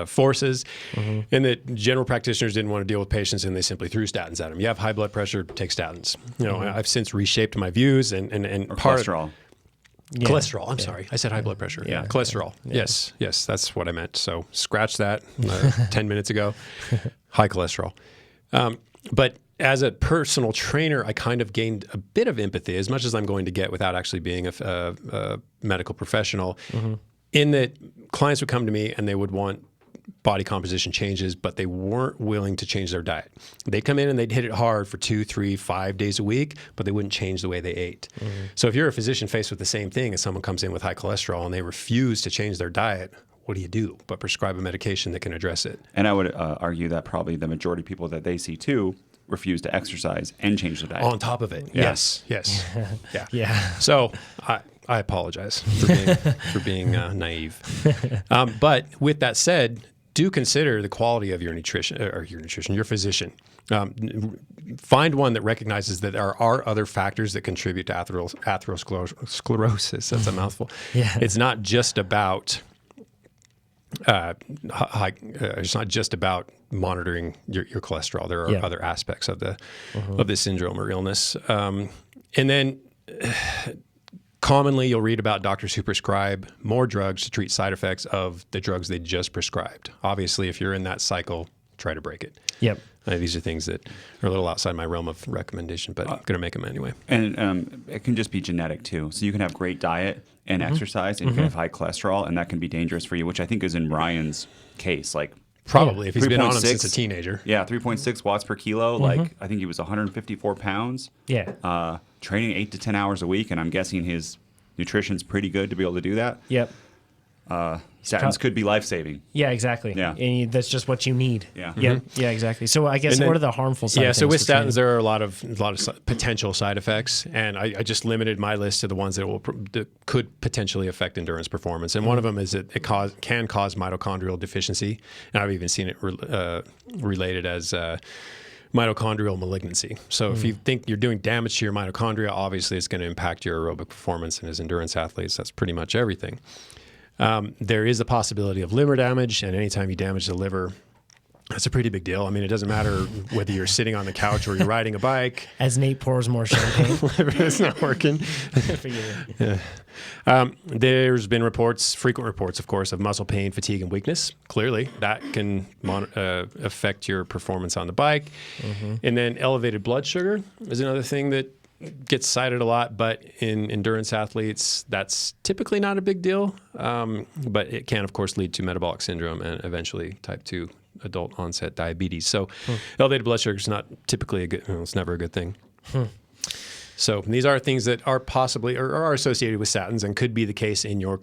forces, and that general practitioners didn't want to deal with patients, and they simply threw statins at them. You have high blood pressure, take statins. You know, I've since reshaped my views and Or part cholesterol. Yeah. Cholesterol. I'm sorry. I said high blood pressure. Yeah. Cholesterol. Yeah. Yes, that's what I meant. So scratch that 10 minutes ago. High cholesterol. But as a personal trainer, I kind of gained a bit of empathy, as much as I'm going to get without actually being a medical professional, in that clients would come to me and they would want body composition changes, but they weren't willing to change their diet. They'd come in and they'd hit it hard for 2, 3, 5 days a week, but they wouldn't change the way they ate. So if you're a physician faced with the same thing as someone comes in with high cholesterol and they refuse to change their diet, what do you do but prescribe a medication that can address it? And I would argue that probably the majority of people that they see too refuse to exercise and change their diet. On top of it. Yeah. Yes. Yeah. Yeah. So I apologize for being naive. But with that said, do consider the quality of your your physician. Find one that recognizes that there are other factors that contribute to atherosclerosis. That's a mouthful. Yeah. It's not just about it's not just about monitoring your cholesterol. There are other aspects of the of this syndrome or illness. And then commonly you'll read about doctors who prescribe more drugs to treat side effects of the drugs they just prescribed. Obviously, if you're in that cycle, try to break it. Yep. These are things that are a little outside my realm of recommendation, but I'm going to make them anyway. And it can just be genetic too. So you can have great diet and exercise, and you can have high cholesterol, and that can be dangerous for you, which I think is in Ryan's case. Like Probably, if he's been on them 3.6 since a teenager. Yeah, 3.6 watts per kilo. Like I think he was 154 pounds. Yeah. Training 8 to 10 hours a week, and I'm guessing his nutrition's pretty good to be able to do that. Yep. Statins could be life-saving. Yeah, exactly. Yeah. And that's just what you need. Yeah. Yep. Yeah, exactly. So I guess And then- what are the harmful side Yeah, so with effects for statins, there are a lot of potential side effects, and I just limited my list to the ones that could potentially affect endurance performance. And one of them is that it can cause mitochondrial deficiency, and I've even seen it related as mitochondrial malignancy. So if you think you're doing damage to your mitochondria, obviously it's going to impact your aerobic performance. And as endurance athletes, that's pretty much everything. There is a possibility of liver damage, and anytime you damage the liver, that's a pretty big deal. I mean, it doesn't matter whether you're sitting on the couch or you're riding a bike. As Nate pours more champagne. It's not working. There's been frequent reports, of course, of muscle pain, fatigue, and weakness. Clearly, that can affect your performance on the bike. And then elevated blood sugar is another thing that gets cited a lot, but in endurance athletes, that's typically not a big deal. But it can, of course, lead to metabolic syndrome and eventually type 2 adult onset diabetes. So elevated blood sugar is not typically it's never a good thing. So these are things that are possibly or are associated with statins and could be the case in your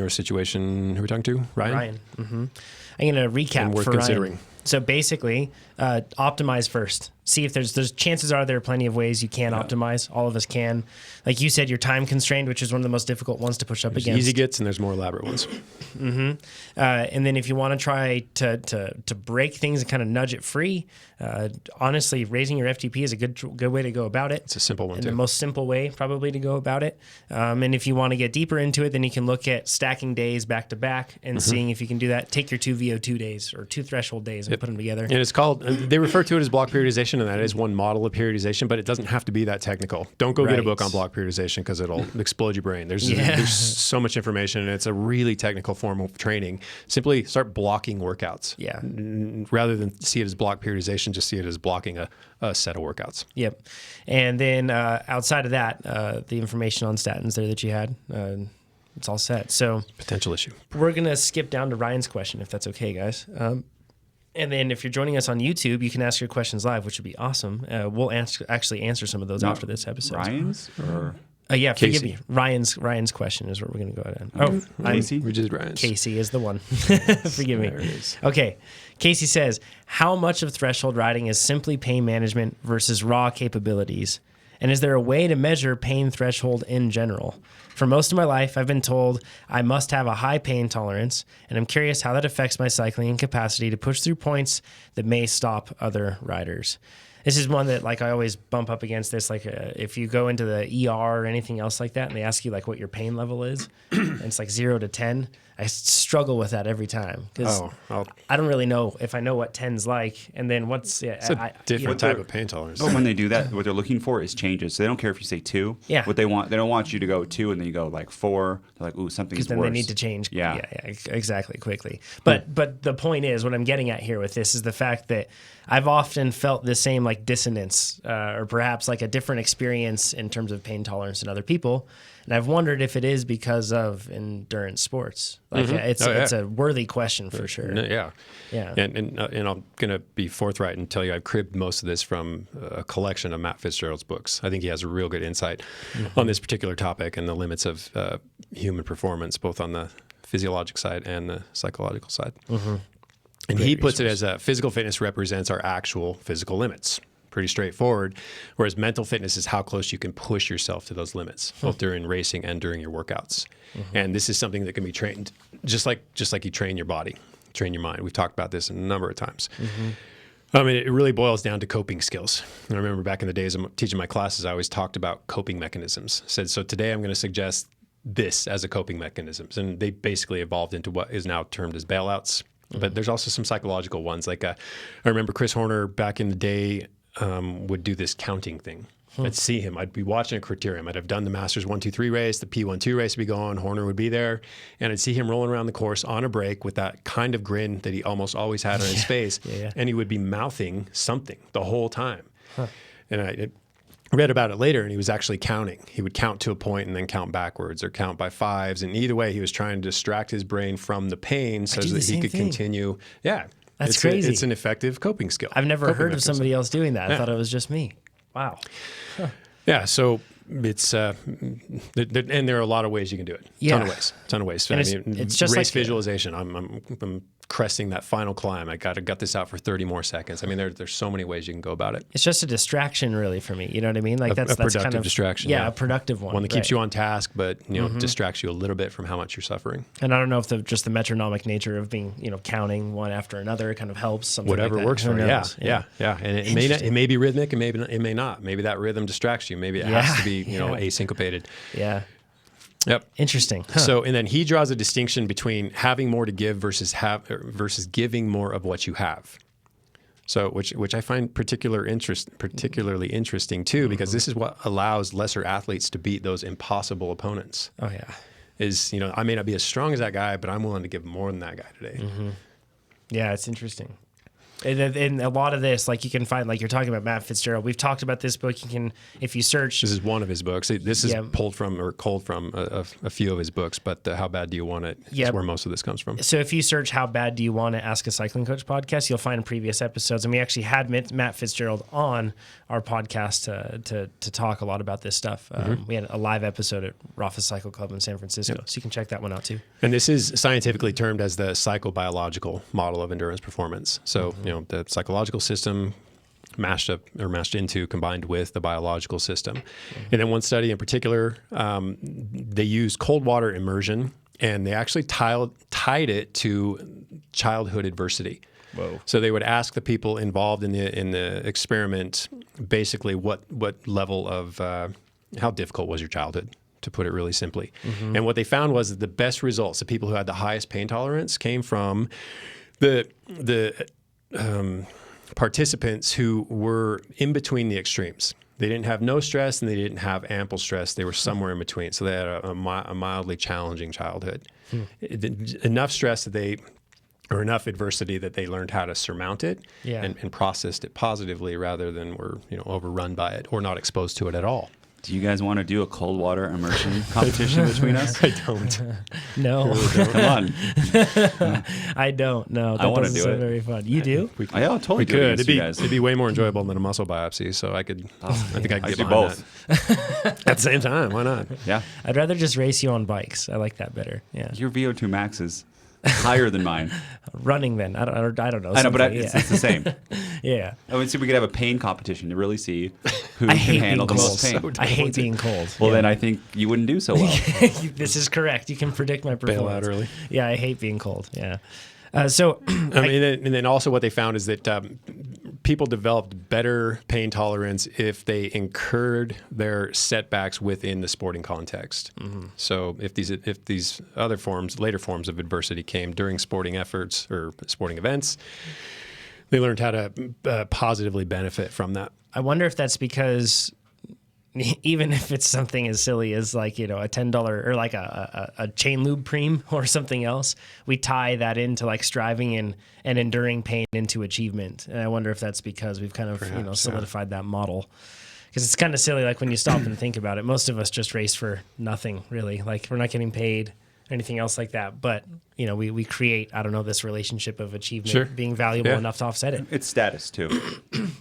situation. Who are we talking to? Ryan? Ryan. I'm going to recap And worth for considering. Ryan. So basically, optimize first. See if there's chances are there are plenty of ways you can optimize. All of us can. Like you said, you're time constrained, which is one of the most difficult ones to push up against. Easy gets, and there's more elaborate ones. And then if you want to try to break things and kind of nudge it free, honestly, raising your FTP is a good way to go about it. It's a simple one and too. the most simple way probably to go about it. And if you want to get deeper into it, then you can look at stacking days back to back and seeing if you can do that. Take your 2 VO2 days or 2 threshold days and put them together. And it's called, they refer to it as block periodization, and that is one model of periodization, but it doesn't have to be that technical. Don't go get a book on block periodization because it'll explode your brain. There's so much information, and it's a really technical form of training. Simply start blocking workouts. Yeah. Rather than see it as block periodization, just see it as blocking a set of workouts. Yep. And then outside of that, the information on statins there that you had, it's all set. So Potential issue. we're going to skip down to Ryan's question, if that's okay, guys. And then if you're joining us on YouTube, you can ask your questions live, which would be awesome. We'll actually answer some of those after this episode. Ryan's? Or? Yeah, forgive Casey. me. Ryan's question is what we're going to go ahead and. Casey? We just Ryan's. Casey is the one. Forgive me. There it is. Okay. Casey says, how much of threshold riding is simply pain management versus raw capabilities? And is there a way to measure pain threshold in general? For most of my life, I've been told I must have a high pain tolerance, and I'm curious how that affects my cycling and capacity to push through points that may stop other riders. This is one that, like, I always bump up against this. Like, if you go into the ER or anything else like that, and they ask you, like, what your pain level is, and it's like 0 to 10, I struggle with that every time because I don't really know if I know what 10's like, and then what's It's a different type of pain tolerance. But when they do that, what they're looking for is changes. So they don't care if you say 2. Yeah. What they don't want you to go 2 and then you go like 4. They're like, ooh, something's because then worse. they need to change. Yeah. Exactly, quickly. But the point is, what I'm getting at here with this is the fact that I've often felt the same like dissonance, or perhaps like a different experience in terms of pain tolerance than other people. And I've wondered if it is because of endurance sports. Like it's a worthy question for sure. Yeah. And I'm going to be forthright and tell you I've cribbed most of this from a collection of Matt Fitzgerald's books. I think he has a real good insight on this particular topic and the limits of human performance, both on the physiologic side and the psychological side. And he puts it as physical fitness represents our actual physical limits. Pretty straightforward, whereas mental fitness is how close you can push yourself to those limits, both during racing and during your workouts. And this is something that can be trained just like you train your body, train your mind. We've talked about this a number of times. I mean, it really boils down to coping skills. And I remember back in the days of teaching my classes, I always talked about coping mechanisms. Said, so today I'm going to suggest this as a coping mechanisms. And they basically evolved into what is now termed as bailouts. But there's also some psychological ones. Like I remember Chris Horner back in the day would do this counting thing. I'd see him. I'd be watching a criterium. I'd have done the Masters 1-2-3 race. The P1-2 race would be going. Horner would be there. And I'd see him rolling around the course on a break with that kind of grin that he almost always had on his face. And he would be mouthing something the whole time. And I read about it later, and he was actually counting. He would count to a point and then count backwards or count by 5s. And either way, he was trying to distract his brain from the pain so that he could continue. Yeah. That's crazy. It's an effective coping skill. I've never heard of somebody else doing that. I thought it was just me. Wow. Yeah, so it's and there are a lot of ways you can do it. Ton of ways. And it's just race like visualization. I'm cresting that final climb. I got this out for 30 more seconds. I mean, there's so many ways you can go about it. It's just a distraction, really, for me. You know what I mean? Like that's productive kind of distraction. Yeah, a productive one. One that keeps you on task, but distracts you a little bit from how much you're suffering. And I don't know if just the metronomic nature of being counting one after another kind of helps. Something Whatever like that. works Who for you. knows? Yeah. And it may be rhythmic, and maybe it may not. Maybe that rhythm distracts you. Maybe it has to be asyncopated. Yeah. Yep. Interesting. Huh. So, and then he draws a distinction between having more to give versus giving more of what you have. So, which I find particularly interesting too, because this is what allows lesser athletes to beat those impossible opponents. Oh yeah. Is I may not be as strong as that guy, but I'm willing to give more than that guy today. Yeah, it's interesting. And a lot of this, like you can find, like you're talking about Matt Fitzgerald. We've talked about this book. You can, if you search. This is one of his books. This is pulled from or culled from a few of his books, but How Bad Do You Want It is where most of this comes from. So if you search How Bad Do You Want It, Ask a Cycling Coach podcast, you'll find previous episodes. And we actually had Matt Fitzgerald on our podcast to talk a lot about this stuff. We had a live episode at Rafa Cycle Club in San Francisco. So you can check that one out too. And this is scientifically termed as the psychobiological model of endurance performance. So the psychological system mashed into, combined with the biological system. And then one study in particular, they used cold water immersion, and they actually tied it to childhood adversity. Whoa. So they would ask the people involved in the experiment basically what level of how difficult was your childhood, to put it really simply. And what they found was that the best results, the people who had the highest pain tolerance, came from the participants who were in between the extremes. They didn't have no stress and they didn't have ample stress. They were somewhere in between. So they had a mildly challenging childhood. Enough stress that or enough adversity that they learned how to surmount it and processed it positively, rather than were overrun by it or not exposed to it at all. Do you guys want to do a cold water immersion competition between us? I don't. No. Come on. I don't. No, that I wanna doesn't do sound it. very fun. You do? I totally We do could. against you guys. It'd be way more enjoyable than a muscle biopsy. So I think I could I get do behind both. that. At the same time, why not? Yeah. I'd rather just race you on bikes. I like that better. Yeah. Your VO2 max is higher than mine. Running then. I don't know. I know, but something, it's the same. yeah. I would see we could have a pain competition to really see who I can hate handle the being most cold. pain. I hate being cold. Well, Yeah. then I think you wouldn't do so well. This is correct. You can predict my performance. Bail out early. Yeah, I hate being cold. Yeah. So And then also what they found is that people developed better pain tolerance if they incurred their setbacks within the sporting context. So if these later forms of adversity came during sporting efforts or sporting events, they learned how to positively benefit from that. I wonder if that's because even if it's something as silly as like, a $10 or like a chain lube preem or something else, we tie that into like striving and enduring pain into achievement. And I wonder if that's because we've kind of, Perhaps, solidified that model. Because it's kind of silly, like when you stop and think about it, most of us just race for nothing, really. Like we're not getting paid or anything else like that. But, we create, this relationship of achievement being valuable enough to offset it. It's status too.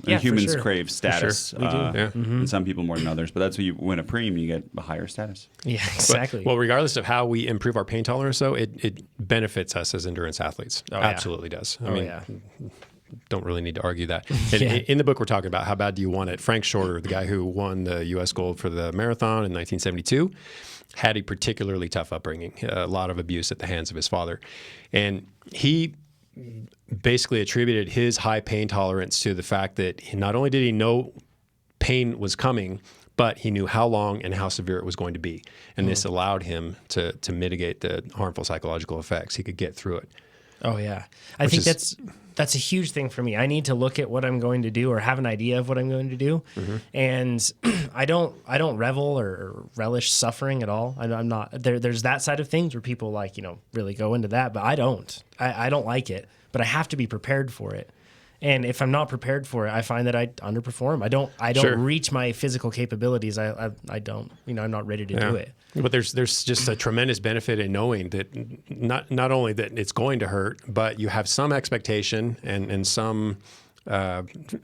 Yeah, for Humans sure. crave status. We do. And some people more than others. But that's when you win a preem, you get a higher status. Yeah, exactly. Well, regardless of how we improve our pain tolerance, though, it benefits us as endurance athletes. Absolutely does. I mean, don't really need to argue that. And in the book, we're talking about how bad do you want it. Frank Shorter, the guy who won the U.S. gold for the marathon in 1972, had a particularly tough upbringing, a lot of abuse at the hands of his father. And he basically attributed his high pain tolerance to the fact that not only did he know pain was coming, but he knew how long and how severe it was going to be. And this allowed him to mitigate the harmful psychological effects. He could get through it. Oh yeah, I think that's a huge thing for me. I need to look at what I'm going to do or have an idea of what I'm going to do, and I don't revel or relish suffering at all. I'm not there. There's that side of things where people really go into that, but I don't. I don't like it, but I have to be prepared for it. And if I'm not prepared for it, I find that I underperform. I don't reach my physical capabilities. I don't. I'm not ready to do it. But there's just a tremendous benefit in knowing that not only that it's going to hurt, but you have some expectation and some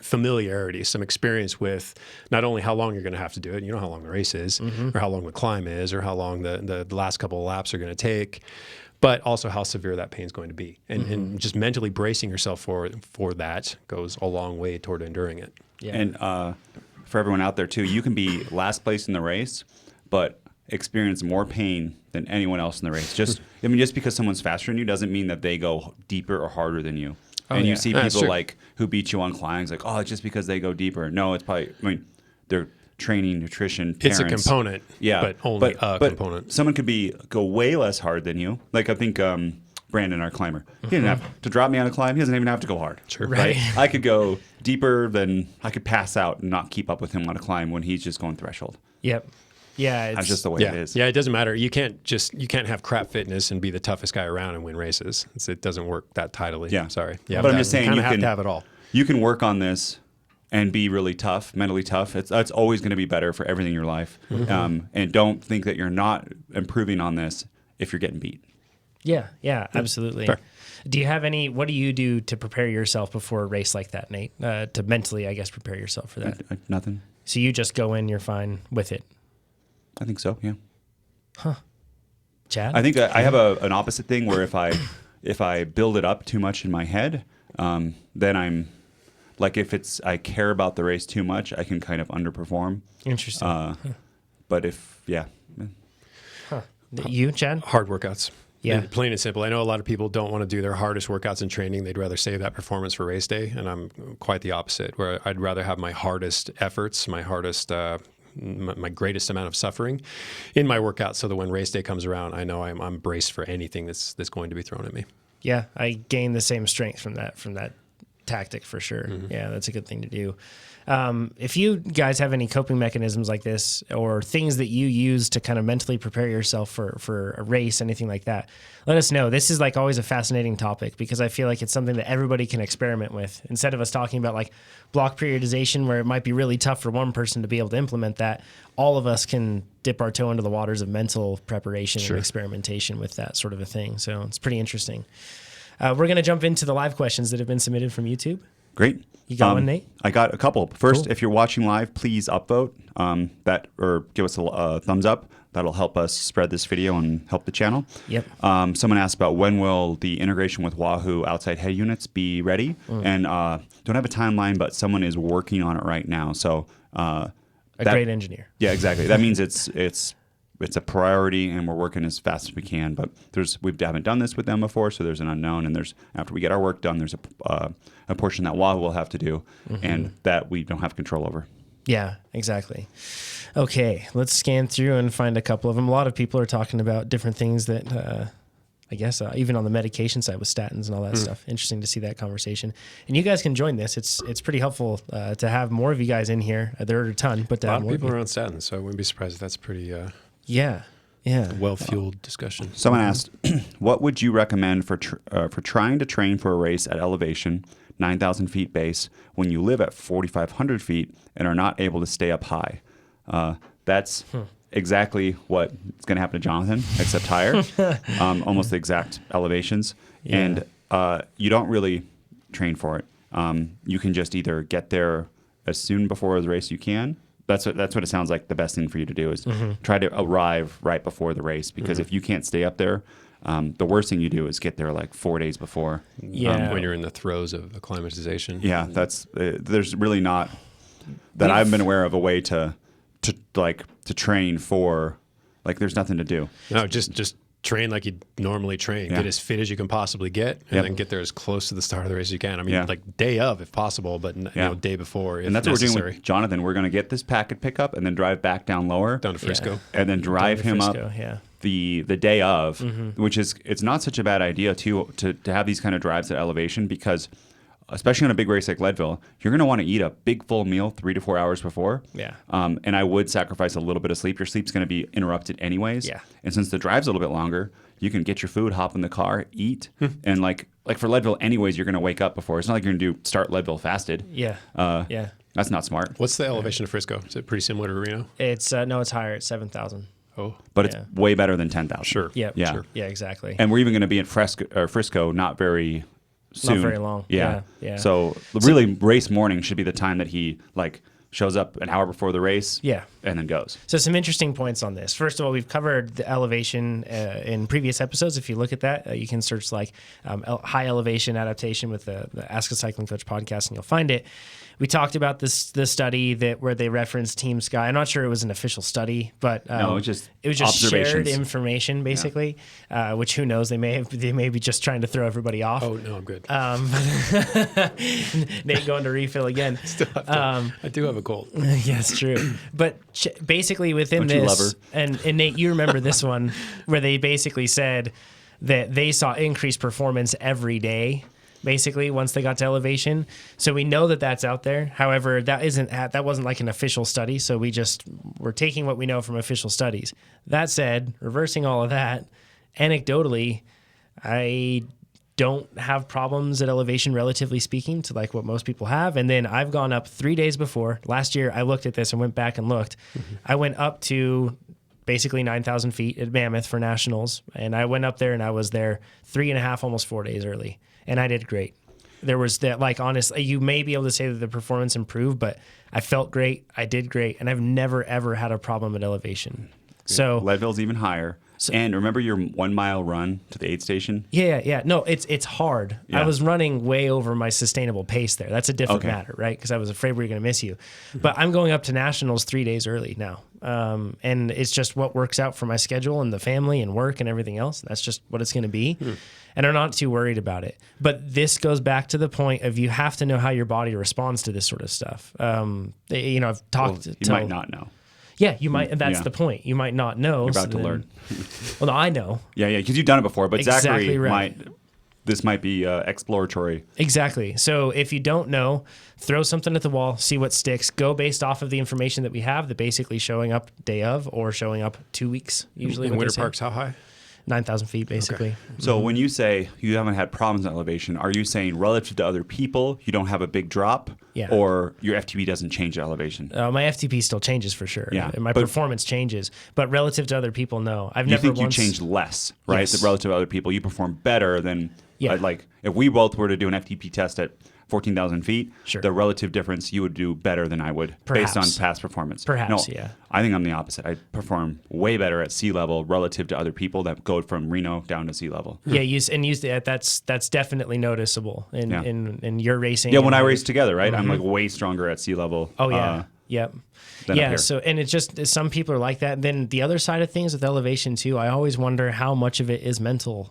familiarity, some experience with not only how long you're going to have to do it, how long the race is, or how long the climb is, or how long the last couple of laps are going to take, but also how severe that pain is going to be. And just mentally bracing yourself for that goes a long way toward enduring it. Yeah. And for everyone out there too, you can be last place in the race, but experience more pain than anyone else in the race. Just because someone's faster than you doesn't mean that they go deeper or harder than you. And you see people like who beat you on climbs, like, oh, it's just because they go deeper. No, it's probably, they're training, nutrition, parents. It's a component, but only a component. Someone could go way less hard than you. Like I think Brandon, our climber, he didn't have to drop me on a climb. He doesn't even have to go hard. Sure. Right. I could go deeper than I could pass out and not keep up with him on a climb when he's just going threshold. Yep. Yeah, That's just the way it is. Yeah, it doesn't matter. You can't have crap fitness and be the toughest guy around and win races. It doesn't work that tidily. Yeah. Sorry. Yeah, but I'm just saying you you have can to have it all. You can work on this and be really tough, mentally tough. That's always going to be better for everything in your life. And don't think that you're not improving on this if you're getting beat. Yeah, absolutely. Fair. Do you have what do you do to prepare yourself before a race like that, Nate? To mentally, I guess, prepare yourself for that? Nothing. So you just go in, you're fine with it. I think so, yeah. Chad? I think I have an opposite thing where if I build it up too much in my head, then I'm like, if I care about the race too much, I can kind of underperform. Interesting. But if, yeah. You, Chad? Hard workouts. Yeah. Plain and simple. I know a lot of people don't want to do their hardest workouts in training. They'd rather save that performance for race day. And I'm quite the opposite, where I'd rather have my hardest efforts, my hardest, my greatest amount of suffering in my workout, so that when race day comes around, I know I'm braced for anything that's going to be thrown at me. Yeah, I gained the same strength from that tactic for sure. Mm-hmm. Yeah, that's a good thing to do. If you guys have any coping mechanisms like this, or things that you use to kind of mentally prepare yourself for a race, anything like that, let us know. This is like always a fascinating topic, because I feel like it's something that everybody can experiment with. Instead of us talking about like block periodization, where it might be really tough for one person to be able to implement that, all of us can dip our toe into the waters of mental preparation and experimentation with that sort of a thing. So it's pretty interesting. We're going to jump into the live questions that have been submitted from YouTube. Great. You got one, Nate? I got a couple. First, Cool. If you're watching live, please upvote or give us a thumbs up. That'll help us spread this video and help the channel. Yep. Someone asked about when will the integration with Wahoo outside head units be ready, and don't have a timeline, but someone is working on it right now. So A great engineer. Yeah, exactly. That means it's a priority, and we're working as fast as we can. But we haven't done this with them before, so there's an unknown. And after we get our work done, there's a portion that Wahoo will have to do, and that we don't have control over. Yeah, exactly. Okay, let's scan through and find a couple of them. A lot of people are talking about different things that I guess even on the medication side with statins and all that stuff. Interesting to see that conversation. And you guys can join this. It's pretty helpful to have more of you guys in here. There are a ton, but A lot of more people are on statins, so I wouldn't be surprised if that's pretty yeah. well-fueled discussion. Someone asked, what would you recommend for trying to train for a race at elevation, 9,000 feet base, when you live at 4,500 feet and are not able to stay up high? That's exactly what is going to happen to Jonathan, except higher, almost the exact elevations. Yeah. And you don't really train for it. You can just either get there as soon before the race you can. That's what it sounds like. The best thing for you to do is try to arrive right before the race, because if you can't stay up there, the worst thing you do is get there like 4 days before. Yeah. When you're in the throes of acclimatization. Yeah, that's there's really not that I've been aware of a way to train for, like, there's nothing to do. No, just train like you normally train. Yeah. Get as fit as you can possibly get, and then get there as close to the start of the race as you can. I mean, like day of if possible, but day before if And that's necessary. what we're doing with Jonathan. We're going to get this packet pickup and then drive back down lower. Down to Frisco. And then drive him Frisco, up yeah. the day of, which is, it's not such a bad idea to have these kind of drives at elevation, because especially on a big race like Leadville, you're going to want to eat a big full meal 3 to 4 hours before. Yeah. And I would sacrifice a little bit of sleep. Your sleep's going to be interrupted anyways. Yeah. And since the drive's a little bit longer, you can get your food, hop in the car, eat, and like for Leadville anyways, you're going to wake up before. It's not like you're going to start Leadville fasted. Yeah. Yeah. That's not smart. What's the elevation of Frisco? Is it pretty similar to Reno? It's no, it's higher. It's 7,000. Oh, But it's way better than 10,000. sure. Yeah. Yeah. Sure. Yeah, exactly. And we're even going to be in Frisco not very soon. Not very long. Yeah. Yeah. So really, race morning should be the time that he shows up an hour before the race. Yeah. And then goes. So some interesting points on this. First of all, we've covered the elevation in previous episodes. If you look at that, you can search high elevation adaptation with the Ask a Cycling Coach podcast, and you'll find it. We talked about the study where they referenced Team Sky. I'm not sure it was an official study, but No, it was just shared observations. information basically. Which who knows? They may be just trying to throw everybody off. Oh no, I'm good. Nate going to refill again. I do have a cold. Yeah, it's true. But basically within Don't you love this, her? and Nate, you remember this one where they basically said that they saw increased performance every day, basically once they got to elevation. So we know that that's out there. However, that wasn't like an official study. So we're taking what we know from official studies. That said, reversing all of that, anecdotally, I don't have problems at elevation, relatively speaking, to like what most people have. And then I've gone up 3 days before. Last year, I looked at this and went back and looked. I went up to basically 9,000 feet at Mammoth for nationals. And I went up there and I was there 3.5, almost 4 days early. And I did great. There was that, honestly, you may be able to say that the performance improved, but I felt great. I did great. And I've never, ever had a problem at elevation. So Leadville's even higher. And remember your 1 mile run to the aid station? Yeah. No, it's hard. Yeah. I was running way over my sustainable pace there. That's a different Okay. matter, right? Because I was afraid we were going to miss you. But I'm going up to nationals 3 days early now. And it's just what works out for my schedule and the family and work and everything else. That's just what it's going to be. And I'm not too worried about it. But this goes back to the point of you have to know how your body responds to this sort of stuff. I've talked You might not know. Yeah, you might. And that's Yeah. the point. You might not know. You're about to learn. Well, no, I know. Yeah, because you've done it before. But Exactly Zachary right. this might be exploratory. Exactly. So if you don't know, throw something at the wall, see what sticks. Go based off of the information that we have, that basically showing up day of or showing up 2 weeks, usually. In what they Winter say. Park's how high? 9,000 feet, basically. So when you say you haven't had problems in elevation, are you saying relative to other people, you don't have a big drop? Yeah. Or your FTP doesn't change at elevation? My FTP still changes for sure. Yeah, And my but- performance changes. But relative to other people, no. I've You never think once... you change less, right? Yes. That relative to other people, you perform better than, Yeah. like, if we both were to do an FTP test at 14,000 feet, Sure. the relative difference, you would do better than I would Perhaps. based on past performance. Perhaps, No, yeah. I think I'm the opposite. I perform way better at sea level relative to other people that go from Reno down to sea level. Yeah, use that. That's definitely noticeable in, Yeah. in your racing. Yeah, and when I your- race together, right? I'm like way stronger at sea level. Oh yeah. Yep. than up Yeah. here. So, and it's just, some people are like that. Then the other side of things with elevation too, I always wonder how much of it is mental.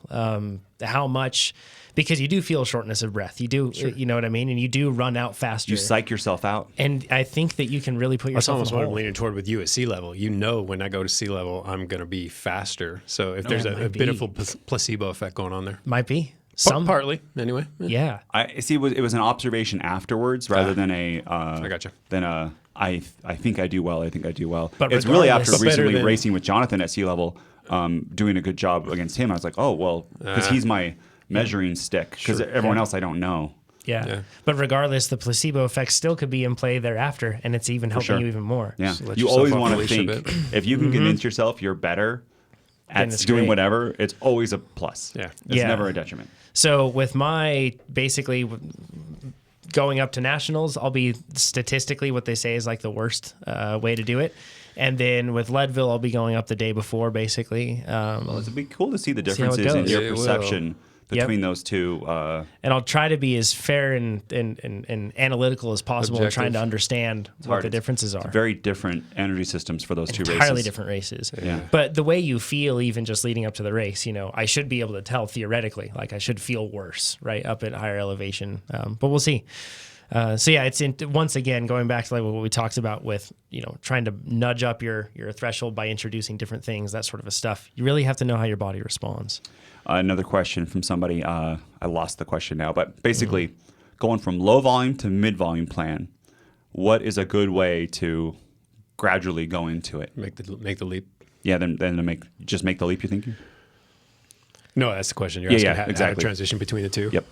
How much, because you do feel shortness of breath. You do, you know what I mean? And you do run out faster. You psych yourself out. And I think that you can really put That's yourself almost in a what I'm hole. leaning toward with you at sea level. You know, when I go to sea level, I'm going to be faster. So if there's it a might bit of be. a placebo effect going on there. Might be. Partly, anyway. Yeah. I see. It was an observation afterwards rather than a. I gotcha. Than a. I think I do well. I think I do well. But it's really after regardless- But better recently than- racing with Jonathan at sea level, doing a good job against him. I was like, oh well, because he's my measuring stick. Because everyone else I don't know. Yeah. Yeah. But regardless, the placebo effect still could be in play thereafter, and it's even helping sure. you even more. Yeah, let you yourself always off want the to leash a think bit. if you can convince yourself you're better at it's doing great. whatever, it's always a plus. Yeah. It's Yeah. never a detriment. So with my basically going up to nationals, I'll be statistically what they say is like the worst way to do it. And then with Leadville, I'll be going up the day before, basically. Well, it'd be cool to see the See how it differences in goes. your It will. perception Yep. between those two. And I'll try to be as fair and analytical as possible in trying Objective. to understand what hard. the differences are. Very different energy systems for those two races. Entirely different races. Yeah. But the way you feel, even just leading up to the race, I should be able to tell theoretically, like I should feel worse, right, up at higher elevation. But we'll see. So yeah, it's once again going back to like what we talked about with trying to nudge up your threshold by introducing different things, that sort of a stuff. You really have to know how your body responds. Another question from somebody. I lost the question now, but basically, going from low volume to mid volume plan. What is a good way to gradually go into it? Make the leap. Yeah, then to make the leap. You thinking? No, that's the question. You're Yeah, asking yeah, how to exactly. transition between the two. Yep.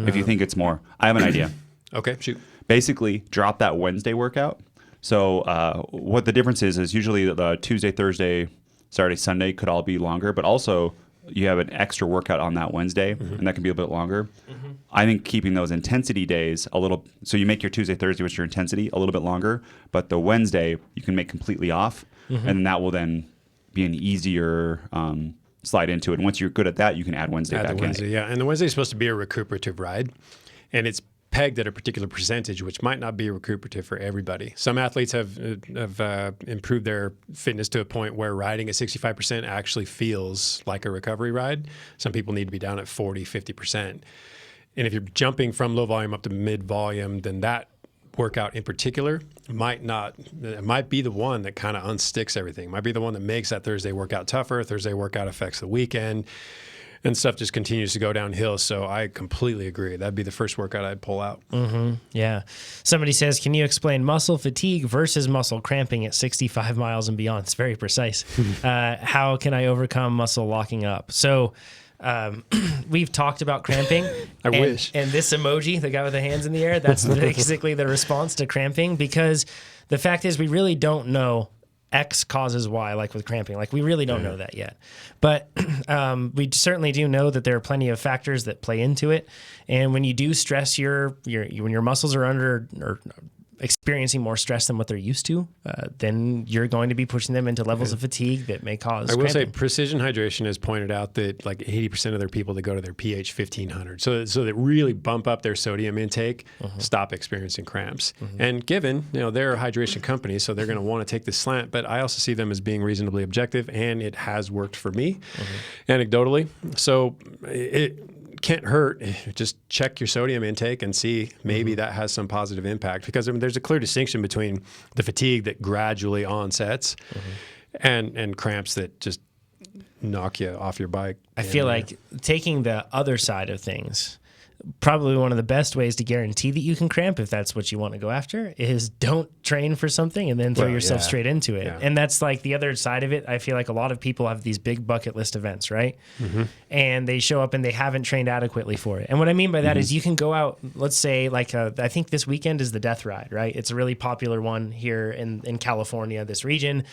If you think it's more, I have an idea. Okay, shoot. Basically, drop that Wednesday workout. So what the difference is usually the Tuesday, Thursday, Saturday, Sunday could all be longer, but also you have an extra workout on that Wednesday, and that can be a bit longer. I think keeping those intensity days a little, so you make your Tuesday, Thursday, which is your intensity, a little bit longer, but the Wednesday you can make completely off, and that will then be an easier slide into it. And once you're good at that, you can add Wednesday Add back the Wednesday, in. yeah. And the Wednesday is supposed to be a recuperative ride, and it's pegged at a particular percentage, which might not be recuperative for everybody. Some athletes have improved their fitness to a point where riding at 65% actually feels like a recovery ride. Some people need to be down at 40, 50%. And if you're jumping from low volume up to mid volume, then that workout in particular might be the one that kind of unsticks everything. Might be the one that makes that Thursday workout tougher. Thursday workout affects the weekend, and stuff just continues to go downhill. So I completely agree. That'd be the first workout I'd pull out. Yeah. Somebody says, can you explain muscle fatigue versus muscle cramping at 65 miles and beyond? It's very precise. How can I overcome muscle locking up? So we've talked about cramping. I wish. And this emoji, the guy with the hands in the air, that's basically the response to cramping, because the fact is we really don't know X causes Y, like with cramping. Like we really don't know that yet. But we certainly do know that there are plenty of factors that play into it. And when you do stress when your muscles are under or experiencing more stress than what they're used to, then you're going to be pushing them into levels of fatigue that may cause I will say cramping. Precision Hydration has pointed out that like 80% of their people that go to their pH 1500, so that really bump up their sodium intake, stop experiencing cramps. And given, they're a hydration company, so they're going to want to take this slant, but I also see them as being reasonably objective, and it has worked for me anecdotally. So it can't hurt. Just check your sodium intake and see maybe that has some positive impact, because there's a clear distinction between the fatigue that gradually onsets and cramps that just knock you off your bike. I feel like taking the other side of things, probably one of the best ways to guarantee that you can cramp, if that's what you want to go after, is don't train for something and then throw yourself straight into it. Yeah. And that's like the other side of it. I feel like a lot of people have these big bucket list events, right? And they show up and they haven't trained adequately for it. And what I mean by that is you can go out, let's say like I think this weekend is the Death Ride, right? It's a really popular one here in California, this region.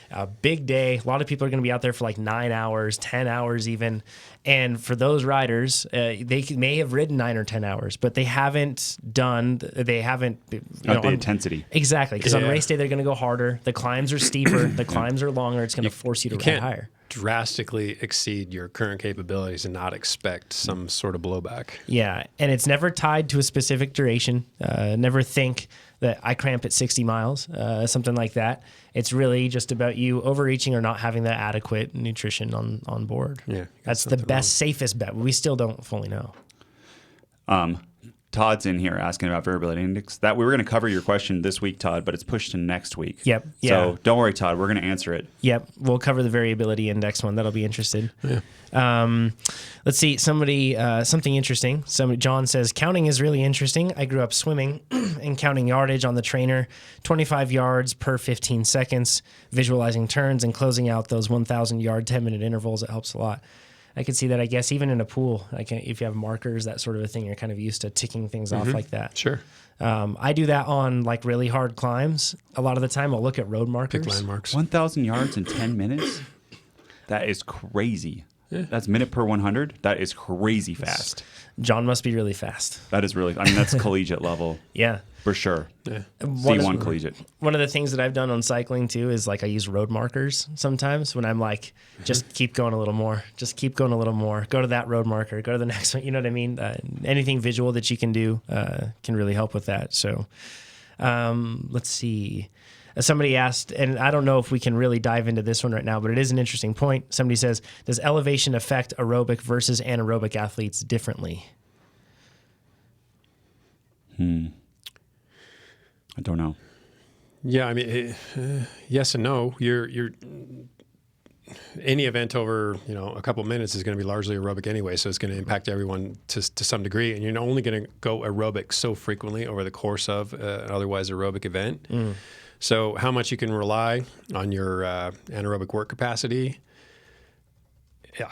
A big day. A lot of people are going to be out there for like 9 hours, 10 hours even. And for those riders, they may have ridden 9 or 10 hours, but they haven't the intensity. Exactly. Because on race day, they're going to go harder. The climbs are steeper. The climbs are longer. It's going to force you to ride higher. Drastically exceed your current capabilities and not expect some sort of blowback. Yeah. And it's never tied to a specific duration. Never think that I cramp at 60 miles, something like that. It's really just about you overreaching or not having that adequate nutrition on board. Yeah. That's the best, safest bet. We still don't fully know. Todd's in here asking about variability index. That we were going to cover your question this week, Todd, but it's pushed to next week. Yep. Yeah. So don't worry, Todd. We're going to answer it. Yep. We'll cover the variability index one. That'll be interesting. Yeah. Let's see. Somebody, something interesting. John says, counting is really interesting. I grew up swimming and counting yardage on the trainer, 25 yards per 15 seconds, visualizing turns and closing out those 1,000 yard, 10-minute intervals. It helps a lot. I could see that, I guess, even in a pool. If you have markers, that sort of a thing, you're kind of used to ticking things off like that. Sure. I do that on like really hard climbs. A lot of the time I'll look at road markers. Pick landmarks. 1,000 yards in 10 minutes? That is crazy. Yeah. That's minute per 100. That is crazy fast. John must be really fast. That is really, that's collegiate level. Yeah. For sure. Yeah. C1 collegiate. One of the things that I've done on cycling too is like I use road markers sometimes when I'm like, just keep going a little more. Just keep going a little more. Go to that road marker. Go to the next one. You know what I mean? Anything visual that you can do can really help with that. So let's see. Somebody asked, and I don't know if we can really dive into this one right now, but it is an interesting point. Somebody says, does elevation affect aerobic versus anaerobic athletes differently? I don't know. Yeah, I mean, yes and no. You're any event over a couple minutes is going to be largely aerobic anyway, so it's going to impact everyone to some degree, and you're only going to go aerobic so frequently over the course of an otherwise aerobic event. So how much you can rely on your anaerobic work capacity,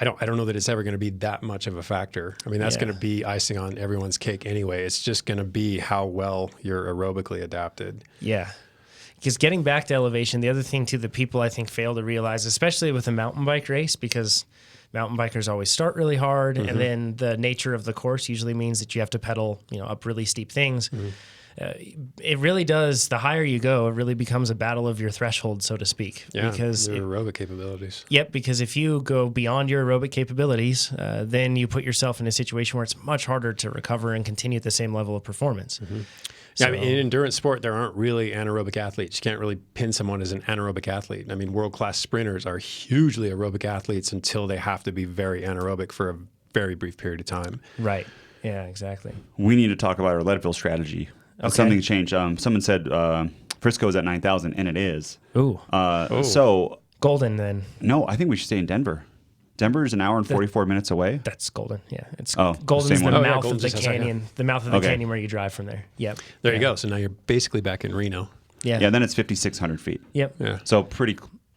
I don't know that it's ever going to be that much of a factor. I mean, that's going to be icing on everyone's cake anyway. It's just going to be how well you're aerobically adapted. Yeah. Because getting back to elevation, the other thing too that people I think fail to realize, especially with a mountain bike race, because mountain bikers always start really hard, and then the nature of the course usually means that you have to pedal, up really steep things. It really does. The higher you go, it really becomes a battle of your threshold, so to speak. Yeah, because your aerobic capabilities. Yep, because if you go beyond your aerobic capabilities, then you put yourself in a situation where it's much harder to recover and continue at the same level of performance. Yeah, I mean, in endurance sport, there aren't really anaerobic athletes. You can't really pin someone as an anaerobic athlete. I mean, world-class sprinters are hugely aerobic athletes until they have to be very anaerobic for a very brief period of time. Right. Yeah, exactly. We need to talk about our Leadville strategy. Okay. Something changed. Someone said Frisco's at 9,000, and it is. Ooh. So Golden then. No, I think we should stay in Denver. Denver is an hour and 44 minutes away. That's Golden. Yeah, it's Golden's Golden's the one. mouth Golden's of the canyon. The mouth of the canyon where you drive from there. Yep. There you go. So now you're basically back in Reno. Yeah. Yeah. Then it's 5,600 feet. Yep. Yeah. So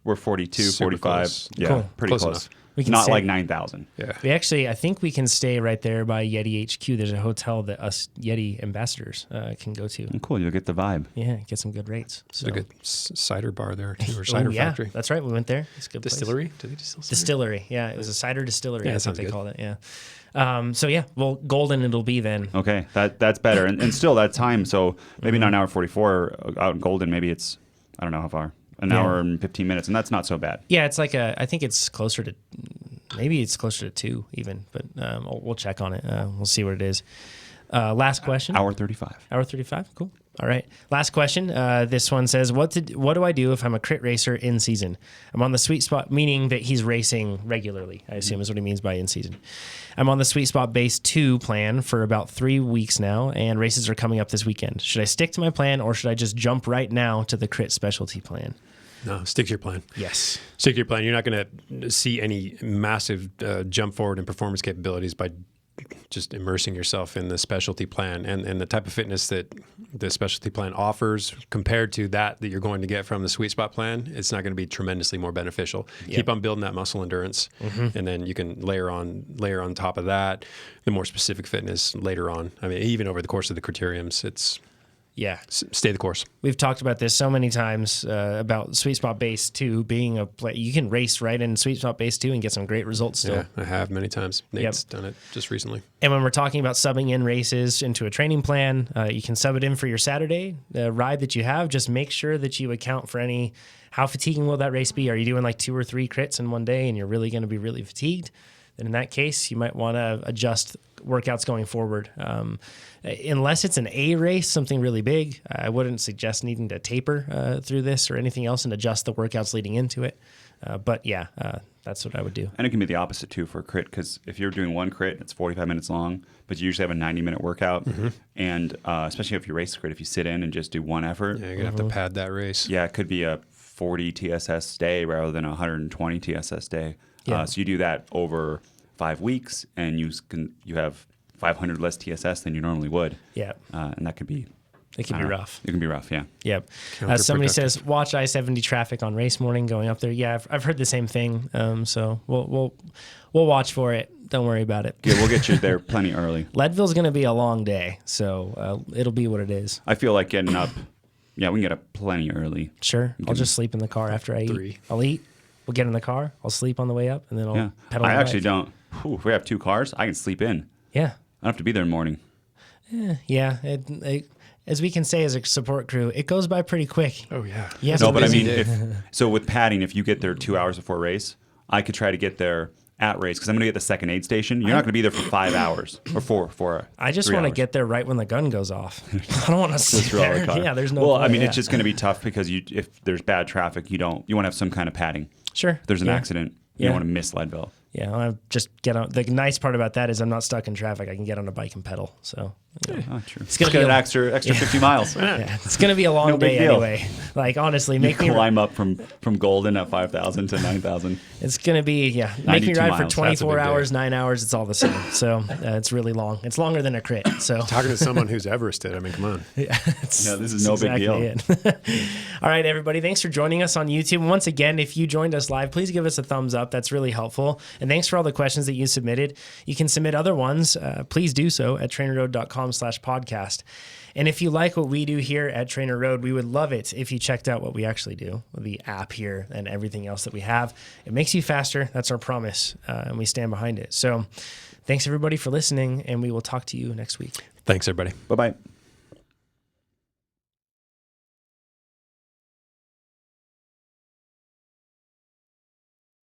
we're 42, Super 45. close. Yeah. Cool. Pretty Close close. enough. We can Not stay- like 9,000. Yeah. We actually, I think we can stay right there by Yeti HQ. There's a hotel that us Yeti ambassadors can go to. Cool. You'll get the vibe. Yeah, get some good rates. So. There's a good cider bar there too, or cider yeah, factory. that's right. We went there. It's a good place. Distillery? Do they distill cider? Distillery. Yeah, it was a cider distillery. Yeah, that That's what sounds they good. called it. Yeah. So yeah, well, golden it'll be then. Okay, that's better. And still that time, so maybe not an hour 44 out in Golden. Maybe it's, I don't know how far, an hour and 15 minutes, and that's not so bad. Yeah, it's like I think it's closer to, maybe it's closer to 2 even, but we'll check on it. We'll see what it is. Last question. Hour 35. Hour 35. Cool. All right. Last question. This one says, what do I do if I'm a crit racer in season? I'm on the sweet spot, meaning that he's racing regularly, I assume is what he means by in season. I'm on the sweet spot base 2 plan for about 3 weeks now, and races are coming up this weekend. Should I stick to my plan, or should I just jump right now to the crit specialty plan? No, stick to your plan. Yes. Stick to your plan. You're not going to see any massive jump forward in performance capabilities by just immersing yourself in the specialty plan and the type of fitness that the specialty plan offers compared to that you're going to get from the sweet spot plan. It's not going to be tremendously more beneficial. Yep. Keep on building that muscle endurance, and then you can layer on top of that the more specific fitness later on. I mean, even over the course of the criteriums, it's Yeah. stay the course. We've talked about this so many times about Sweet Spot Base 2 being you can race right in Sweet Spot Base 2 and get some great results still. Yeah, I have many times. Nate's done it just recently. And when we're talking about subbing in races into a training plan, you can sub it in for your Saturday ride that you have. Just make sure that you account for how fatiguing will that race be? Are you doing like 2 or 3 crits in one day and you're really going to be really fatigued? Then in that case, you might want to adjust workouts going forward. Unless it's an A race, something really big, I wouldn't suggest needing to taper through this or anything else and adjust the workouts leading into it. But yeah, that's what I would do. And it can be the opposite too for a crit, because if you're doing one crit, it's 45 minutes long, but you usually have a 90-minute workout. And especially if you race crit, if you sit in and just do one effort, Yeah, you're going to have to pad that race. yeah, it could be a 40 TSS day rather than a 120 TSS day. Yeah. So you do that over 5 weeks, and you have 500 less TSS than you normally would. Yeah. And that could be... It can be rough. It can be rough, yeah. Yep. Somebody says, watch I-70 traffic on race morning going up there. Yeah, I've heard the same thing. So we'll watch for it. Don't worry about it. Yeah, we'll get you there plenty early. Leadville's going to be a long day, so it'll be what it is. I feel like getting up... Yeah, we can get up plenty early. Sure. I'll just sleep in the car after I eat. 3. I'll eat. We'll get in the car. I'll sleep on the way up, and then I'll Yeah. pedal. I the actually bike. don't... If we have 2 cars, I can sleep in. Yeah. I don't have to be there in the morning. Yeah. As we can say as a support crew, it goes by pretty quick. Oh, yeah. Yeah. No, but I busy mean, day. so with padding, if you get there 2 hours before race, I could try to get there at race, because I'm going to get the second aid station. You're not going to be there for 5 hours or four. I just 3 want to hours. get there right when the gun goes off. I don't want to sit through all the there. car. Yeah, there's no. Well, I point, mean, yeah. it's just going to be tough because if there's bad traffic, you want to have some kind of padding. Sure. If there's an Yeah. accident, you Yeah. don't want to miss Leadville. Yeah, I'll just get on. The nice part about that is I'm not stuck in traffic. I can get on a bike and pedal. So Oh, true. It's gonna Let's get be an a- extra 50 miles. yeah, it's gonna be a long No big day deal. anyway. Like honestly, You make me. climb up from Golden at 5,000 to 9,000. It's gonna be make me 92 ride miles. for That's a 24 big day. hours, 9 hours. It's all the same. So it's really long. It's longer than a crit. So Talking to someone who's Everested, I mean, come on. yeah, No, this is no big deal. it. All right, everybody. Thanks for joining us on YouTube. Once again, if you joined us live, please give us a thumbs up. That's really helpful. And thanks for all the questions that you submitted. You can submit other ones. Please do so at trainerroad.com/podcast. And if you like what we do here at Trainer Road, we would love it if you checked out what we actually do, the app here and everything else that we have. It makes you faster. That's our promise, and we stand behind it. So thanks, everybody, for listening, and we will talk to you next week. Thanks, everybody. Bye-bye.